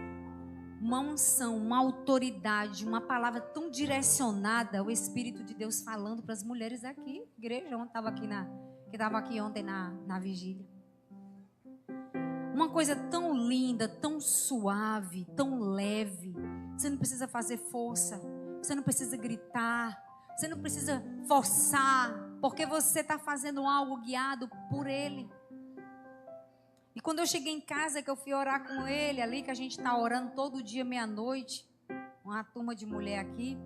uma unção, uma autoridade, uma palavra tão direcionada, o Espírito de Deus falando para as mulheres aqui, igreja, que estava aqui ontem na vigília. Uma coisa tão linda, tão suave, tão leve. Você não precisa fazer força, você não precisa gritar, você não precisa forçar, porque você está fazendo algo guiado por Ele. E quando eu cheguei em casa, que eu fui orar com ele ali, que a gente está orando todo dia, meia-noite, uma turma de mulher aqui.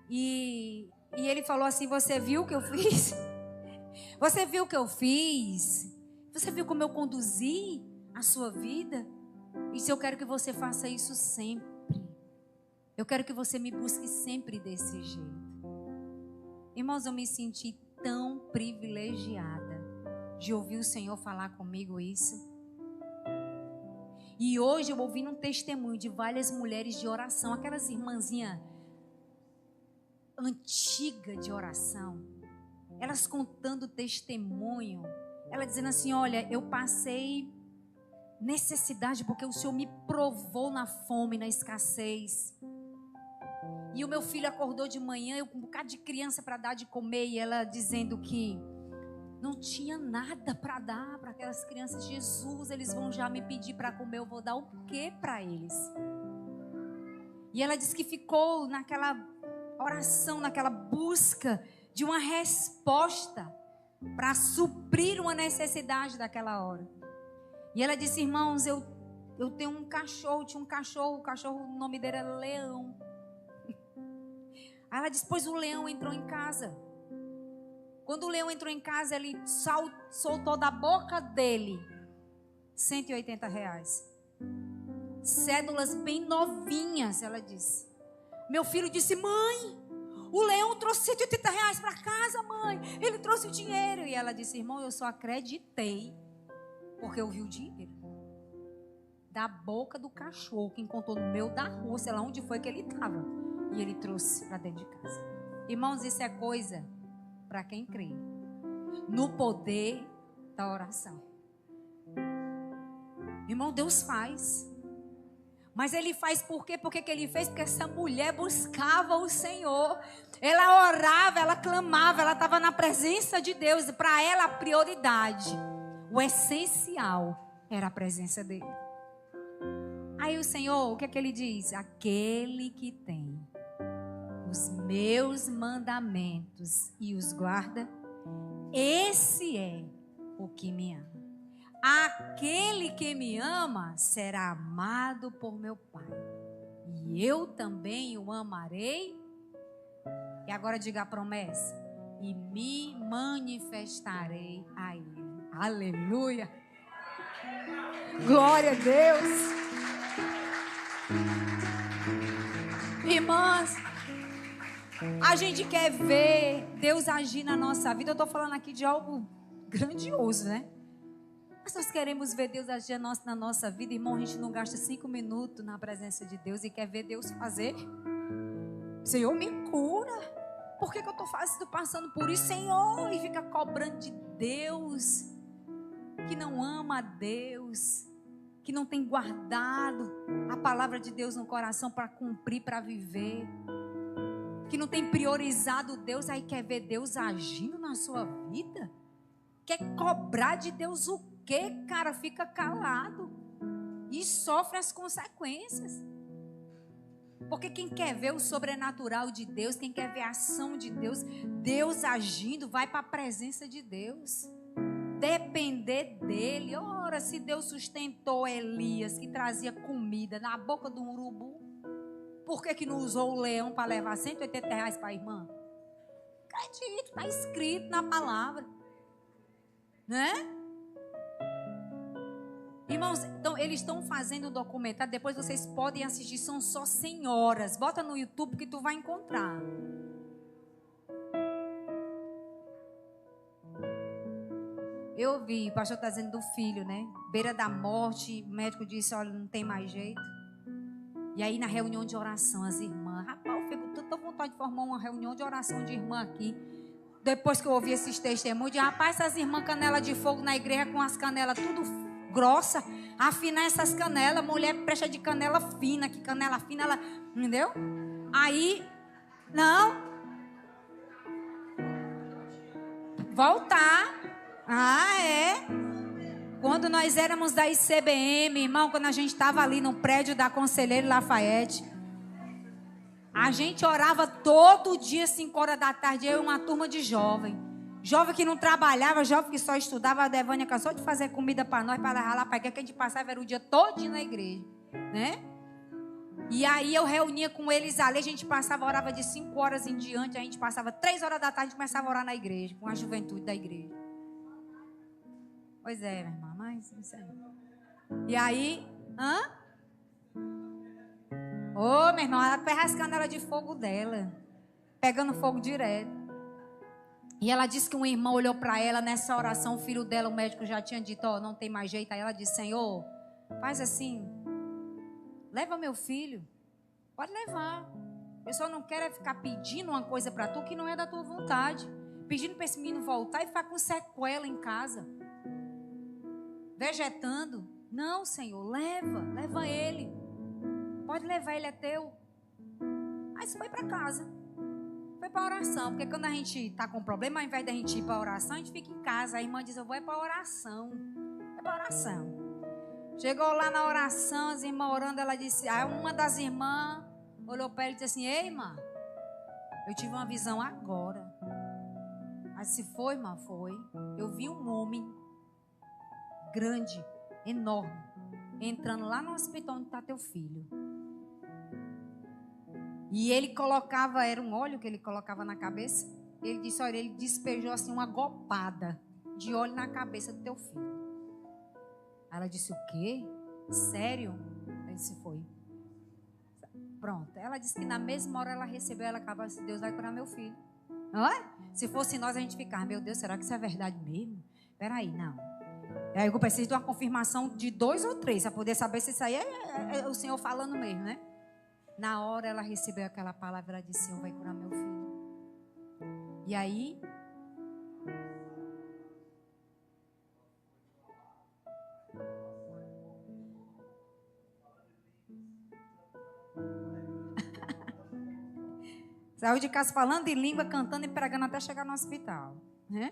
E ele falou assim, você viu o que eu fiz? Você viu o que eu fiz? Você viu como eu conduzi a sua vida? E se eu quero que você faça isso sempre. Eu quero que você me busque sempre desse jeito. Irmãos, eu me senti tão privilegiada de ouvir o Senhor falar comigo isso. E hoje eu ouvi um testemunho de várias mulheres de oração, aquelas irmãzinhas antigas de oração, elas contando testemunho, ela dizendo assim, olha, eu passei necessidade porque o Senhor me provou na fome, na escassez. E o meu filho acordou de manhã, eu com um bocado de criança para dar de comer, e ela dizendo que não tinha nada para dar para aquelas crianças. Jesus, eles vão já me pedir para comer, eu vou dar o quê para eles? E ela disse que ficou naquela oração, naquela busca de uma resposta para suprir uma necessidade daquela hora. E ela disse, irmãos, eu tenho um cachorro, tinha um cachorro, o cachorro, o nome dele era Leão. Aí ela disse, pois o leão entrou em casa. Quando o leão entrou em casa, ele soltou da boca dele R$180. Cédulas bem novinhas, ela disse. Meu filho disse, mãe, o leão trouxe R$180 para casa, mãe. Ele trouxe o dinheiro. E ela disse, irmão, eu só acreditei porque eu vi o dinheiro. Da boca do cachorro que encontrou no meio da rua, sei lá onde foi que ele estava. E ele trouxe para dentro de casa. Irmãos, isso é coisa para quem crê no poder da oração. Irmão, Deus faz. Mas Ele faz por quê? Por que Ele fez? Porque essa mulher buscava o Senhor. Ela orava, ela clamava, ela estava na presença de Deus. E para ela a prioridade, o essencial, era a presença dEle. Aí o Senhor, o que é que Ele diz? Aquele que tem os meus mandamentos e os guarda, esse é o que me ama. Aquele que me ama será amado por meu Pai, e eu também o amarei. E agora diga a promessa: e me manifestarei a Ele. Aleluia! Glória a Deus! Irmãs, a gente quer ver Deus agir na nossa vida. Eu estou falando aqui de algo grandioso, né? Mas nós queremos ver Deus agir na nossa vida. Irmão, a gente não gasta 5 minutos na presença de Deus e quer ver Deus fazer. Senhor, me cura. Por que eu estou passando por isso, Senhor? E fica cobrando de Deus, que não ama a Deus, que não tem guardado a palavra de Deus no coração para cumprir, para viver, que não tem priorizado Deus, aí quer ver Deus agindo na sua vida. Quer cobrar de Deus o quê, cara? Fica calado e sofre as consequências. Porque quem quer ver o sobrenatural de Deus, quem quer ver a ação de Deus, Deus agindo, vai para a presença de Deus. Depender dele. Ora, se Deus sustentou Elias, que trazia comida na boca do urubu, por que não usou o leão para levar R$180 para a irmã? Acredito, está escrito na palavra. Né? Irmãos, então eles estão fazendo um documentário, depois vocês podem assistir, são só 100 horas. Bota no YouTube que tu vai encontrar. Eu vi, o pastor está dizendo do filho, né? Beira da morte, o médico disse, olha, não tem mais jeito. E aí na reunião de oração, as irmãs, rapaz, eu fico toda vontade de formar uma reunião de oração de irmã aqui. Depois que eu ouvi esses testemunhos, de rapaz, essas irmãs canela de fogo na igreja com as canelas tudo grossa, afinar essas canelas, mulher presta de canela fina, que canela fina, ela, entendeu? Aí, não. Voltar. Ah, é? Quando nós éramos da ICBM, irmão, quando a gente estava ali no prédio da Conselheiro Lafayette, a gente orava todo dia, 5 horas da tarde, eu e uma turma de jovem. Jovem que não trabalhava, jovem que só estudava. A Devânia cansou de fazer comida para nós, para ralar para que a gente passava era o dia todo na igreja, né? E aí eu reunia com eles ali, a gente passava, orava de 5 horas em diante, a gente passava 3 horas da tarde, a gente começava a orar na igreja, com a juventude da igreja. Pois é, minha irmã, mas isso aí. E aí, Ô, minha irmã, ela ferra as canelas de fogo dela, pegando fogo direto. E ela disse que um irmão olhou para ela nessa oração, o filho dela, o médico já tinha dito, ó, não tem mais jeito. Aí ela disse, Senhor, faz assim, leva meu filho, pode levar. Eu só não quero ficar pedindo uma coisa para tu que não é da tua vontade. Pedindo para esse menino voltar e ficar com sequela em casa. Vegetando. Não, Senhor, leva ele. Pode levar, ele é teu. Aí você foi para casa. Foi para oração, porque quando a gente está com problema, ao invés da gente ir para oração, a gente fica em casa. A irmã diz, eu vou para oração. É para oração. Chegou lá na oração, as irmãs orando, ela disse, aí uma das irmãs olhou para ela e disse assim, ei, irmã, eu tive uma visão agora. Aí se foi, irmã, foi. Eu vi um homem grande, enorme, entrando lá no hospital onde está teu filho. E ele colocava, era um óleo que ele colocava na cabeça. Ele disse, olha, ele despejou assim uma gopada de óleo na cabeça do teu filho. Ela disse, o quê? Sério? Ele disse, foi. Pronto. Ela disse que na mesma hora ela recebeu, ela acabava assim, Deus vai curar meu filho. Não é? Se fosse nós, a gente ficava, meu Deus, será que isso é verdade mesmo? Peraí, não. Aí eu preciso de uma confirmação de 2 ou 3, para poder saber se isso aí é o Senhor falando mesmo, né? Na hora ela recebeu aquela palavra, ela disse, Senhor vai curar meu filho. E aí... Saiu de casa falando em língua, cantando e pregando até chegar no hospital, né?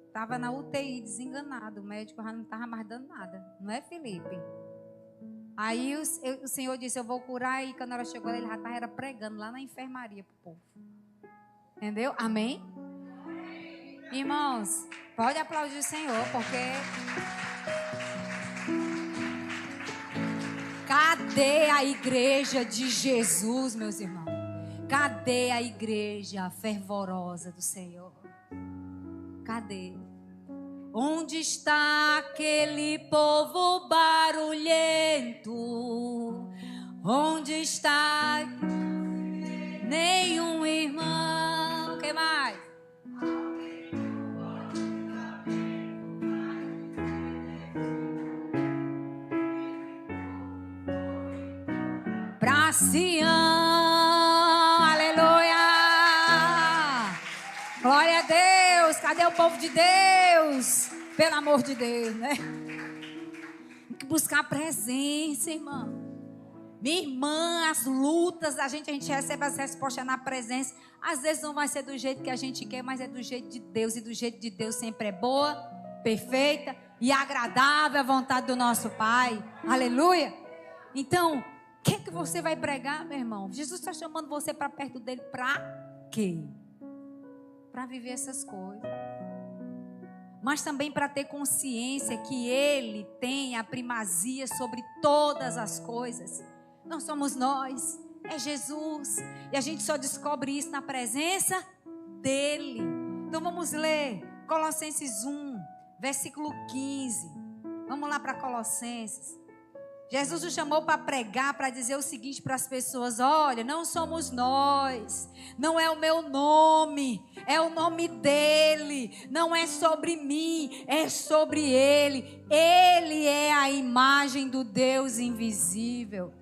Estava na UTI, desenganado. O médico já não estava mais dando nada. Não é, Felipe? Aí o Senhor disse, eu vou curar. E quando ela chegou, ele já estava pregando lá na enfermaria para o povo. Entendeu? Amém? Irmãos, pode aplaudir o Senhor, porque... Cadê a igreja de Jesus, meus irmãos? Cadê a igreja fervorosa do Senhor? Cadê? Onde está aquele povo barulhento? Onde está nenhum irmão? O que mais? Pra Sião, aleluia! Glória a Deus! Cadê o povo de Deus? Pelo amor de Deus, né? Tem que buscar a presença, irmão. Minha irmã, as lutas a gente recebe as respostas na presença. Às vezes não vai ser do jeito que a gente quer, mas é do jeito de Deus. E do jeito de Deus sempre é boa, perfeita e agradável a vontade do nosso Pai. Aleluia. Então, o que é que você vai pregar, meu irmão? Jesus está chamando você para perto dele para quê? Para viver essas coisas. Mas também para ter consciência que Ele tem a primazia sobre todas as coisas. Não somos nós, é Jesus. E a gente só descobre isso na presença dEle. Então vamos ler Colossenses 1, versículo 15. Vamos lá para Colossenses. Jesus nos chamou para pregar, para dizer o seguinte para as pessoas: olha, não somos nós, não é o meu nome, é o nome dele, não é sobre mim, é sobre ele. Ele é a imagem do Deus invisível,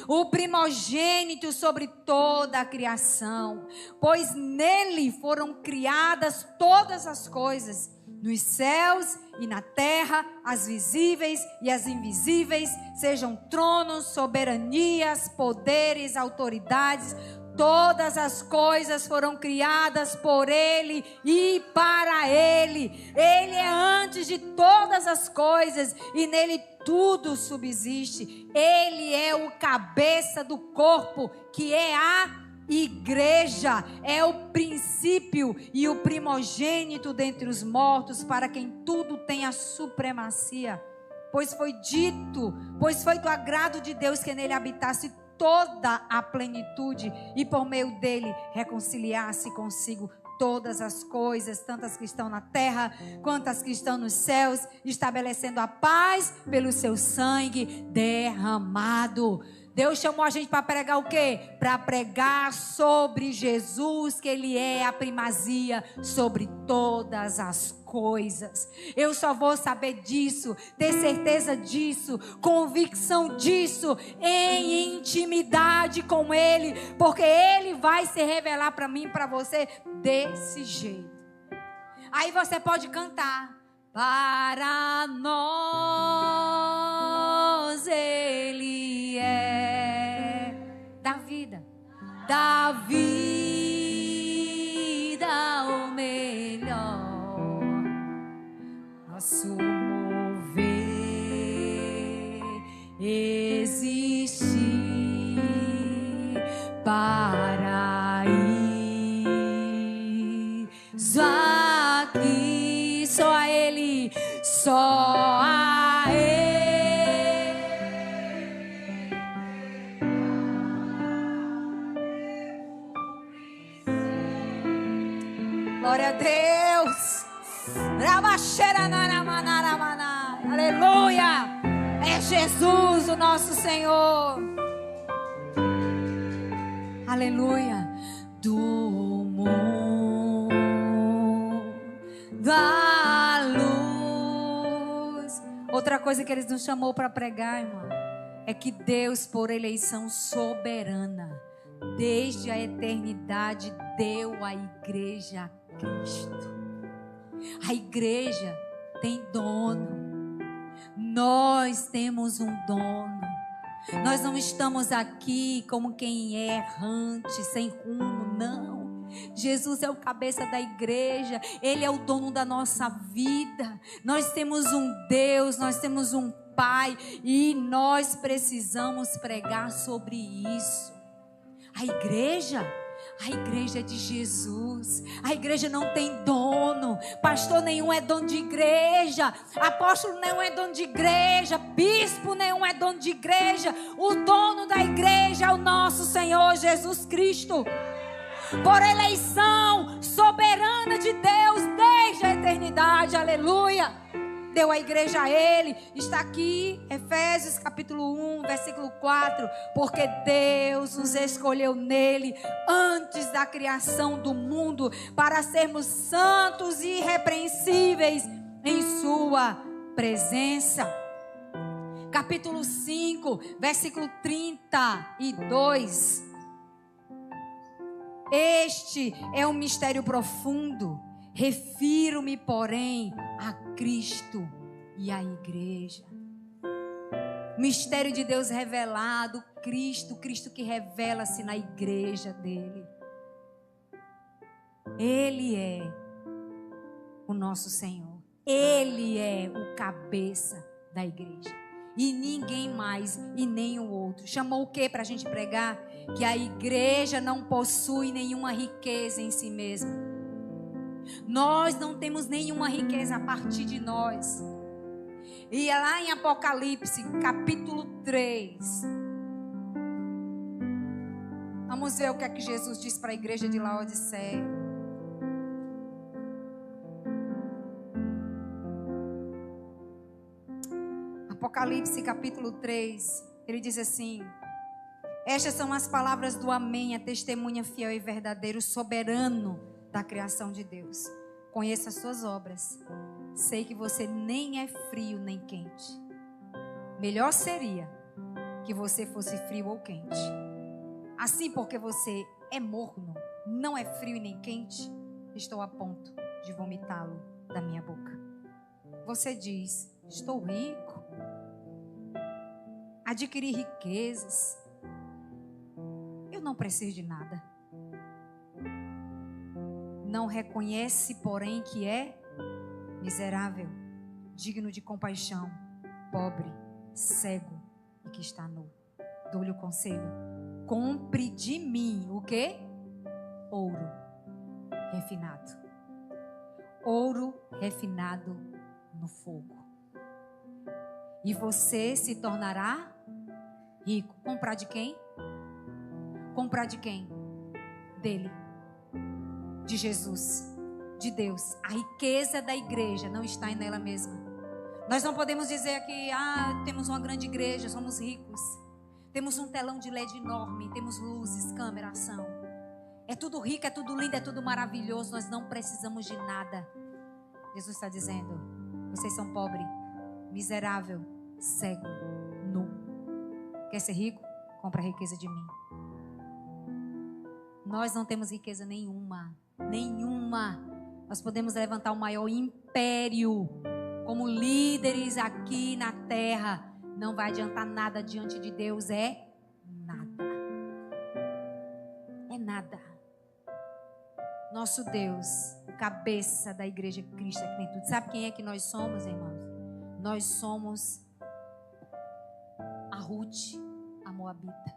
o primogênito sobre toda a criação, pois nele foram criadas todas as coisas, nos céus e na terra, as visíveis e as invisíveis, sejam tronos, soberanias, poderes, autoridades. Todas as coisas foram criadas por Ele e para Ele. Ele é antes de todas as coisas e nele tudo subsiste. Ele é o cabeça do corpo, que é a igreja, é o princípio e o primogênito dentre os mortos, para quem tudo tem a supremacia. Pois foi do agrado de Deus que nele habitasse toda a plenitude e por meio dele reconciliasse consigo todas as coisas, tanto as que estão na terra quanto as que estão nos céus, estabelecendo a paz pelo seu sangue derramado. Deus chamou a gente para pregar o quê? Para pregar sobre Jesus, que Ele é a primazia sobre todas as coisas. Eu só vou saber disso, ter certeza disso, convicção disso, em intimidade com Ele, porque Ele vai se revelar para mim e para você desse jeito. Aí você pode cantar: para nós Ele é da vida o melhor, nosso mover, existir para ir aqui, só a Ele, só a Ele. Glória a Deus. Aleluia. É Jesus o nosso Senhor. Aleluia. Do mundo da luz. Outra coisa que Ele nos chamou para pregar, irmão, é que Deus, por eleição soberana, desde a eternidade, deu à igreja a Cristo. A igreja tem dono. Nós temos um dono. Nós não estamos aqui como quem é errante, sem rumo, não. Jesus é o cabeça da igreja. Ele é o dono da nossa vida. Nós temos um Deus, nós temos um Pai, e nós precisamos pregar sobre isso. A igreja é de Jesus. A igreja não tem dono. Pastor nenhum é dono de igreja. Apóstolo nenhum é dono de igreja. Bispo nenhum é dono de igreja. O dono da igreja é o nosso Senhor Jesus Cristo. Por eleição soberana de Deus desde a eternidade. Aleluia. Deu a igreja a Ele. Está aqui Efésios capítulo 1, versículo 4. Porque Deus nos escolheu nele antes da criação do mundo, para sermos santos e irrepreensíveis em sua presença. Capítulo 5, versículo 32. Este é um mistério profundo Refiro-me, porém, a Cristo e à igreja. Mistério de Deus revelado, Cristo que revela-se na igreja dele. Ele é o nosso Senhor. Ele é o cabeça da igreja. E ninguém mais e nem o outro. Chamou o que para a gente pregar? Que a igreja não possui nenhuma riqueza em si mesma. Nós não temos nenhuma riqueza a partir de nós. E é lá em Apocalipse, capítulo 3. Vamos ver o que é que Jesus diz para a igreja de Laodiceia. Apocalipse, capítulo 3. Ele diz assim: estas são as palavras do Amém, a testemunha fiel e verdadeiro, soberano da criação de Deus. Conheço as suas obras. Sei que você nem é frio nem quente. Melhor seria que você fosse frio ou quente. Assim, porque você é morno, não é frio e nem quente, estou a ponto de vomitá-lo da minha boca. Você diz: estou rico, adquiri riquezas, eu não preciso de nada. Não reconhece, porém, que é miserável, digno de compaixão, pobre, cego e que está nu. Dou-lhe o conselho: compre de mim o quê? Ouro refinado. Ouro refinado no fogo. E você se tornará rico. Comprar de quem? Comprar de quem? Dele. De Jesus. De Deus. A riqueza da igreja não está nela mesma. Nós não podemos dizer que temos uma grande igreja, somos ricos. Temos um telão de LED enorme, temos luzes, câmera, ação. É tudo rico, é tudo lindo, é tudo maravilhoso. Nós não precisamos de nada. Jesus está dizendo: vocês são pobres, miserável, cego, nu. Quer ser rico? Compra a riqueza de mim. Nós não temos riqueza nenhuma. Nenhuma. Nós podemos levantar o maior império como líderes aqui na terra. Não vai adiantar nada diante de Deus. É nada. É nada. Nosso Deus, cabeça da igreja Cristo que tem tudo. Sabe quem é que nós somos, irmãos? Nós somos a Ruth, a Moabita.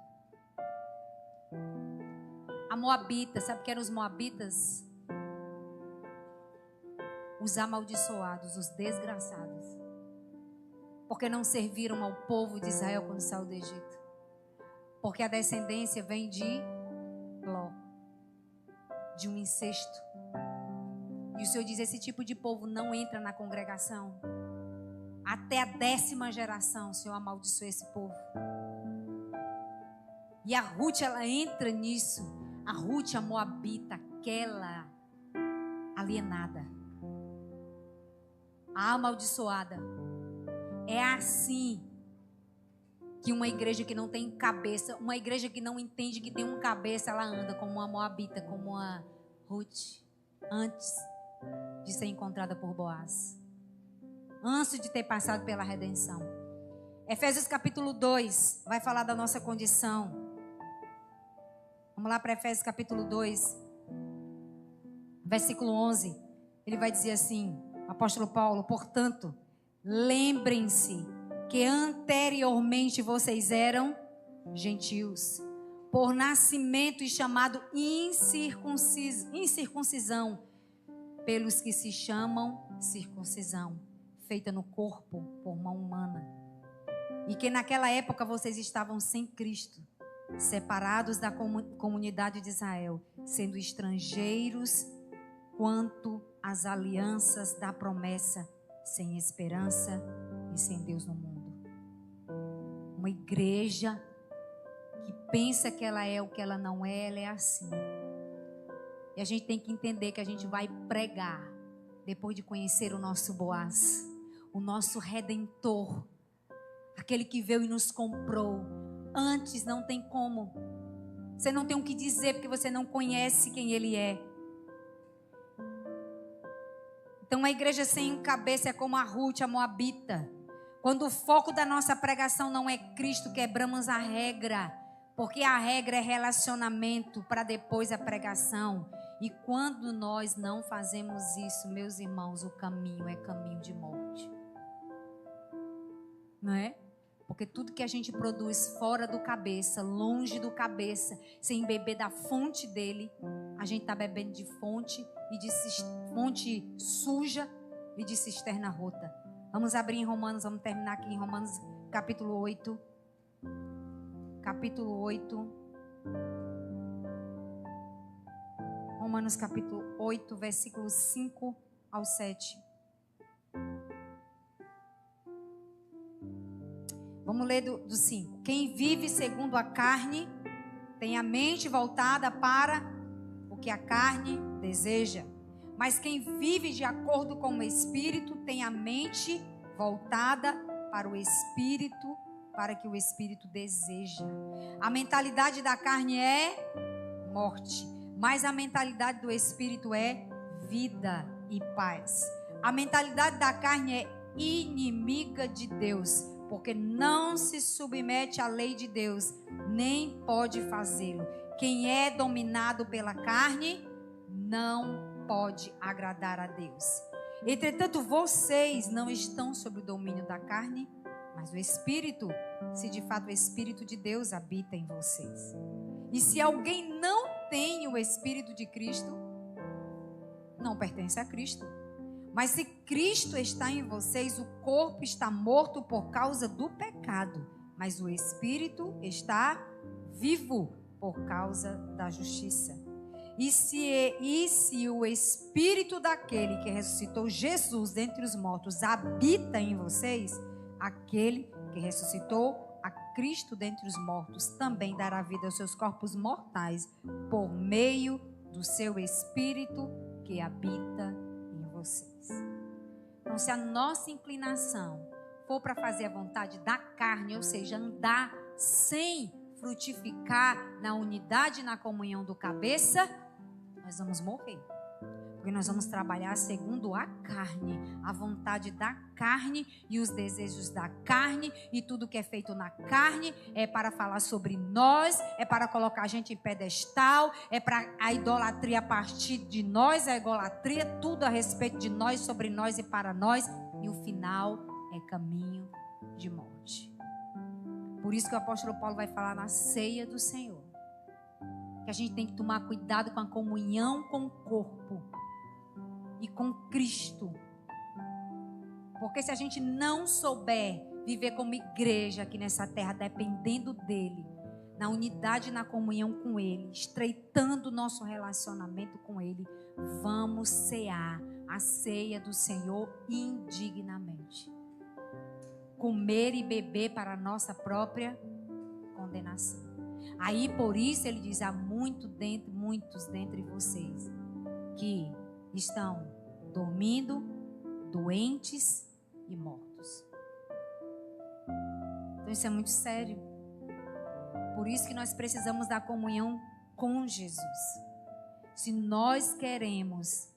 A Moabita, sabe quem eram os Moabitas? Os amaldiçoados, os desgraçados. Porque não serviram ao povo de Israel quando saiu do Egito. Porque a descendência vem de Ló, de um incesto. E o Senhor diz: esse tipo de povo não entra na congregação. Até a 10ª geração o Senhor amaldiçoou esse povo. E a Ruth, ela entra nisso. A Ruth, a Moabita, aquela alienada, a amaldiçoada. É assim que uma igreja que não tem cabeça, uma igreja que não entende que tem um cabeça, ela anda como uma Moabita, como uma Ruth, antes de ser encontrada por Boaz, antes de ter passado pela redenção. Efésios capítulo 2 vai falar da nossa condição. Vamos lá para Efésios capítulo 2, versículo 11. Ele vai dizer assim, o apóstolo Paulo: portanto, lembrem-se que anteriormente vocês eram gentios, por nascimento e chamado incircuncisão, pelos que se chamam circuncisão, feita no corpo por mão humana. E que naquela época vocês estavam sem Cristo, separados da comunidade de Israel, sendo estrangeiros quanto às alianças da promessa, sem esperança e sem Deus no mundo. Uma igreja que pensa que ela é o que ela não é, ela é assim. E a gente tem que entender que a gente vai pregar depois de conhecer o nosso Boaz, o nosso Redentor, aquele que veio e nos comprou. Antes não tem como. Você não tem o que dizer porque você não conhece quem Ele é. Então, a igreja sem cabeça é como a Ruth, a moabita. Quando o foco da nossa pregação não é Cristo, quebramos a regra. Porque a regra é relacionamento para depois a pregação. E quando nós não fazemos isso, meus irmãos, o caminho é caminho de morte. Não é? Porque tudo que a gente produz fora do cabeça, longe do cabeça, sem beber da fonte dele, a gente está bebendo de fonte fonte suja e de cisterna rota. Vamos abrir em Romanos, vamos terminar aqui em Romanos capítulo 8. Capítulo 8. Romanos capítulo 8, versículos 5 ao 7. Vamos ler do 5. Quem vive segundo a carne tem a mente voltada para o que a carne deseja. Mas quem vive de acordo com o Espírito tem a mente voltada para o Espírito, para que o Espírito deseja. A mentalidade da carne é morte, mas a mentalidade do Espírito é vida e paz. A mentalidade da carne é inimiga de Deus, porque não se submete à lei de Deus, nem pode fazê-lo. Quem é dominado pela carne não pode agradar a Deus. Entretanto, vocês não estão sob o domínio da carne, mas o Espírito, se de fato o Espírito de Deus habita em vocês. E se alguém não tem o Espírito de Cristo, não pertence a Cristo. Mas se Cristo está em vocês, o corpo está morto por causa do pecado, mas o Espírito está vivo por causa da justiça. E se o Espírito daquele que ressuscitou Jesus dentre os mortos habita em vocês, aquele que ressuscitou a Cristo dentre os mortos também dará vida aos seus corpos mortais por meio do seu Espírito que habita em vocês. Então, se a nossa inclinação for para fazer a vontade da carne, ou seja, andar sem frutificar na unidade e na comunhão do cabeça, nós vamos morrer. Porque nós vamos trabalhar segundo a carne, a vontade da carne e os desejos da carne, e tudo que é feito na carne é para falar sobre nós, é para colocar a gente em pedestal, é para a idolatria a partir de nós, a idolatria, tudo a respeito de nós, sobre nós e para nós, e o final é caminho de morte. Por isso que o apóstolo Paulo vai falar na ceia do Senhor, que a gente tem que tomar cuidado com a comunhão com o corpo e com Cristo. Porque se a gente não souber viver como igreja aqui nessa terra, dependendo dele, na unidade e na comunhão com ele, estreitando o nosso relacionamento com ele, vamos cear a ceia do Senhor indignamente. Comer e beber para a nossa própria condenação. Aí por isso ele diz, há muitos dentre vocês que estão dormindo, doentes e mortos. Então isso é muito sério. Por isso que nós precisamos da comunhão com Jesus. Se nós queremos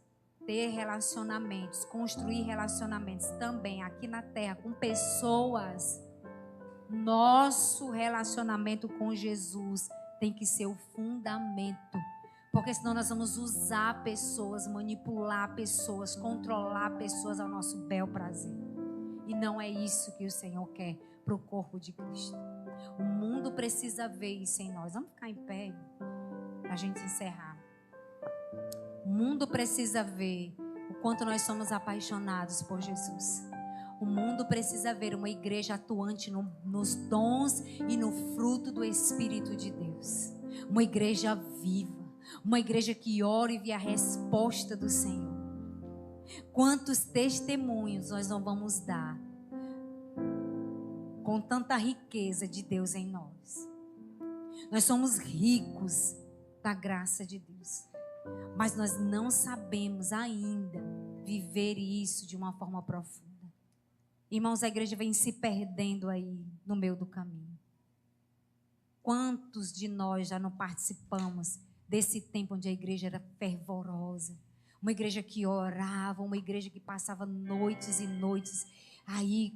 ter relacionamentos, construir relacionamentos também aqui na terra com pessoas, nosso relacionamento com Jesus tem que ser o fundamento. Porque senão nós vamos usar pessoas, manipular pessoas, controlar pessoas ao nosso bel prazer. E não é isso que o Senhor quer para o corpo de Cristo. O mundo precisa ver isso em nós. Vamos ficar em pé para a gente encerrar. O mundo precisa ver o quanto nós somos apaixonados por Jesus. O mundo precisa ver uma igreja atuante nos dons e no fruto do Espírito de Deus. Uma igreja viva. Uma igreja que ora e vê a resposta do Senhor. Quantos testemunhos nós não vamos dar com tanta riqueza de Deus em nós? Nós somos ricos da graça de Deus, mas nós não sabemos ainda viver isso de uma forma profunda. Irmãos, a igreja vem se perdendo aí no meio do caminho. Quantos de nós já não participamos desse tempo onde a igreja era fervorosa, Uma igreja que orava, uma igreja que passava noites e noites aí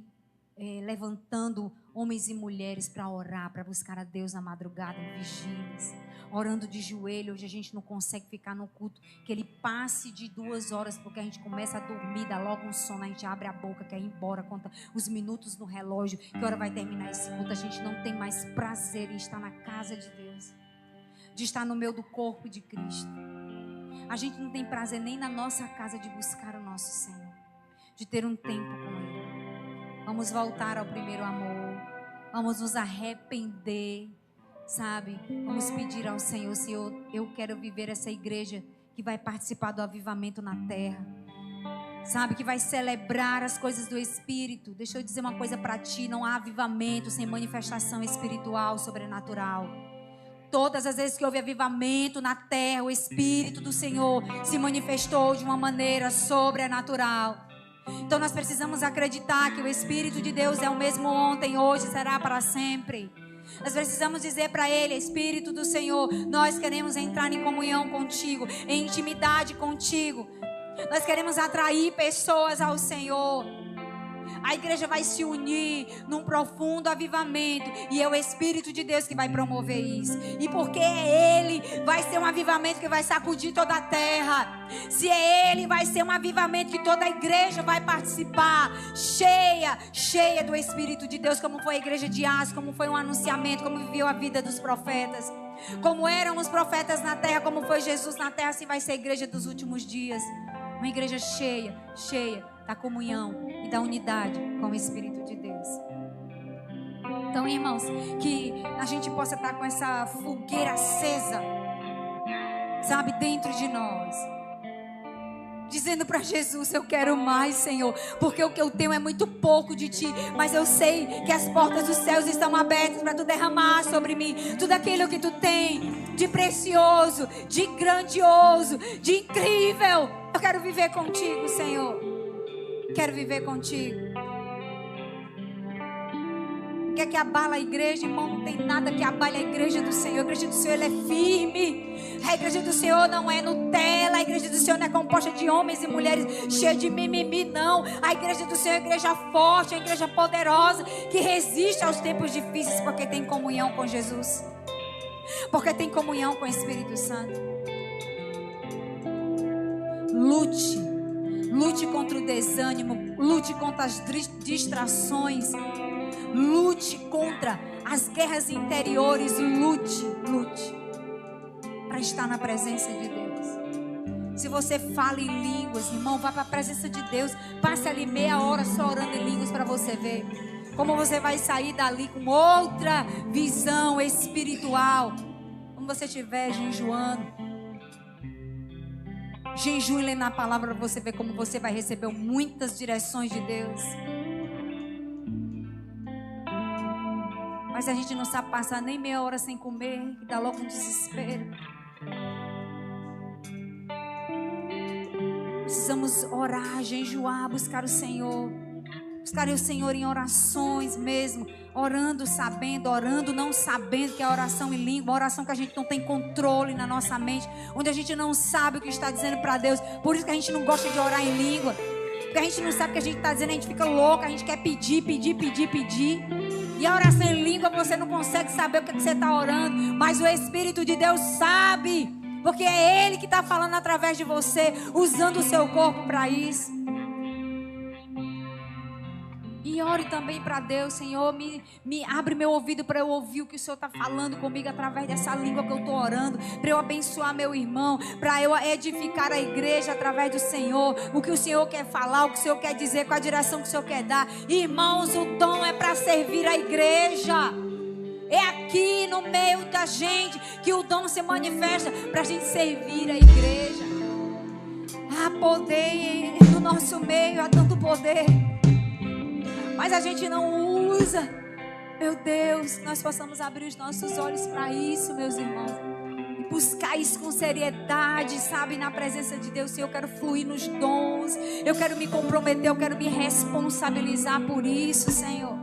levantando homens e mulheres para orar, para buscar a Deus na madrugada, em vigílias, orando de joelho. Hoje a gente não consegue ficar no culto, que ele passe de 2 horas, porque a gente começa a dormir, dá logo um sono, a gente abre a boca, quer ir embora, conta os minutos no relógio, que hora vai terminar esse culto. A gente não tem mais prazer em estar na casa de Deus, de estar no meio do corpo de Cristo. A gente não tem prazer nem na nossa casa de buscar o nosso Senhor, de ter um tempo com Ele. Vamos voltar ao primeiro amor. Vamos nos arrepender, sabe? Vamos pedir ao Senhor: Senhor, eu quero viver essa igreja que vai participar do avivamento na terra, sabe? Que vai celebrar as coisas do Espírito. Deixa eu dizer uma coisa para ti: não há avivamento sem manifestação espiritual, sobrenatural. Todas as vezes que houve avivamento na terra, o Espírito do Senhor se manifestou de uma maneira sobrenatural. Então nós precisamos acreditar que o Espírito de Deus é o mesmo ontem, hoje, será para sempre. Nós precisamos dizer para Ele: Espírito do Senhor, nós queremos entrar em comunhão contigo, em intimidade contigo. Nós queremos atrair pessoas ao Senhor. A igreja vai se unir num profundo avivamento, e é o Espírito de Deus que vai promover isso. E porque é Ele, vai ser um avivamento que vai sacudir toda a terra. Se é Ele, vai ser um avivamento que toda a igreja vai participar, cheia do Espírito de Deus, como foi a igreja de Atos, como foi um anunciamento, como viveu a vida dos profetas, como eram os profetas na terra, como foi Jesus na terra, assim vai ser a igreja dos últimos dias. Uma igreja cheia da comunhão e da unidade com o Espírito de Deus. Então, irmãos, que a gente possa estar com essa fogueira acesa, sabe, dentro de nós, dizendo para Jesus: eu quero mais, Senhor, porque o que eu tenho é muito pouco de ti, mas eu sei que as portas dos céus estão abertas para tu derramar sobre mim tudo aquilo que tu tem de precioso, de grandioso, de incrível. Eu quero viver contigo, Senhor. Quero viver contigo. O que é que abala a igreja, irmão? Não tem nada que abale a igreja do Senhor. A igreja do Senhor, ela é firme. A igreja do Senhor não é Nutella. A igreja do Senhor não é composta de homens e mulheres cheios de mimimi, não. A igreja do Senhor é uma igreja forte, é uma igreja poderosa, que resiste aos tempos difíceis, porque tem comunhão com Jesus, porque tem comunhão com o Espírito Santo. Lute contra o desânimo, lute contra as distrações, lute contra as guerras interiores, lute para estar na presença de Deus. Se você fala em línguas, irmão, vá para a presença de Deus, passe ali meia hora só orando em línguas para você ver como você vai sair dali com outra visão espiritual. Quando você estiver jejuando, jejue lendo a palavra para você ver como você vai receber muitas direções de Deus. Mas a gente não sabe passar nem meia hora sem comer, que dá logo um desespero. Precisamos orar, jejuar, buscar o Senhor. Buscar o Senhor em orações mesmo. Orando, sabendo, orando, não sabendo, que é a oração em língua, uma oração que a gente não tem controle na nossa mente, onde a gente não sabe o que está dizendo para Deus. Por isso que a gente não gosta de orar em língua, porque a gente não sabe o que a gente está dizendo, a gente fica louca, a gente quer pedir. E a oração em língua, você não consegue saber o que você está orando, mas o Espírito de Deus sabe, porque é Ele que está falando através de você, usando o seu corpo para isso. E ore também para Deus: Senhor, me abre meu ouvido para eu ouvir o que o Senhor está falando comigo através dessa língua que eu estou orando, para eu abençoar meu irmão, para eu edificar a igreja através do Senhor, o que o Senhor quer falar, o que o Senhor quer dizer, qual a direção que o Senhor quer dar. Irmãos, o dom é para servir a igreja. É aqui no meio da gente que o dom se manifesta, para a gente servir a igreja. Há poder no nosso meio, há tanto poder, mas a gente não usa. Meu Deus, nós possamos abrir os nossos olhos para isso, meus irmãos, e buscar isso com seriedade, sabe, na presença de Deus. Senhor, eu quero fluir nos dons, eu quero me comprometer, eu quero me responsabilizar por isso, Senhor.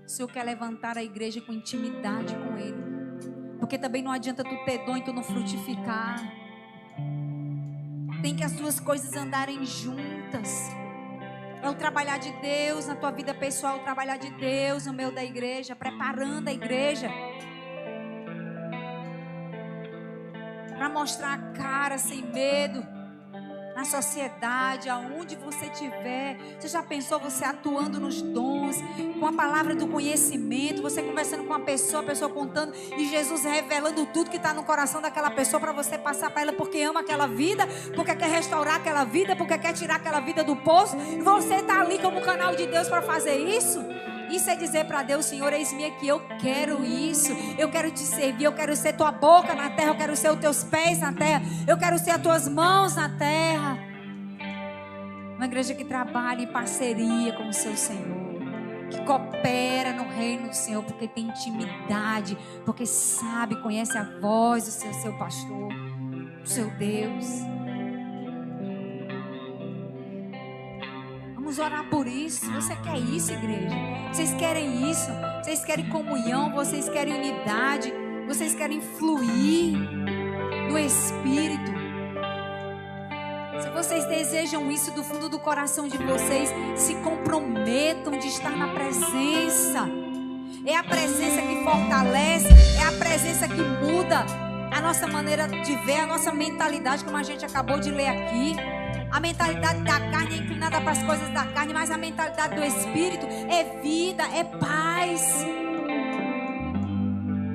O Senhor quer levantar a igreja com intimidade com Ele, porque também não adianta tu ter dom e tu não frutificar. Tem que as duas coisas andarem juntas. É o trabalhar de Deus na tua vida pessoal, o trabalhar de Deus no meio da igreja, preparando a igreja para mostrar a cara sem medo na sociedade, aonde você estiver. Você já pensou você atuando nos dons, com a palavra do conhecimento, você conversando com a pessoa contando, e Jesus revelando tudo que está no coração daquela pessoa para você passar para ela, porque ama aquela vida, porque quer restaurar aquela vida, porque quer tirar aquela vida do poço, e você está ali como canal de Deus para fazer isso? Isso é dizer para Deus: Senhor, eis-me aqui, eu quero isso, eu quero te servir, eu quero ser tua boca na terra, eu quero ser os teus pés na terra, eu quero ser as tuas mãos na terra. Uma igreja que trabalha em parceria com o seu Senhor, que coopera no reino do Senhor, porque tem intimidade, porque sabe, conhece a voz do seu pastor, do seu Deus. Vamos orar por isso. Você quer isso, igreja? Vocês querem isso? Vocês querem comunhão? Vocês querem unidade? Vocês querem fluir no Espírito? Se vocês desejam isso do fundo do coração de vocês, se comprometam de estar na presença. É a presença que fortalece, é a presença que muda a nossa maneira de ver, a nossa mentalidade, como a gente acabou de ler aqui. A mentalidade da carne é inclinada para as coisas da carne, mas a mentalidade do Espírito é vida, é paz.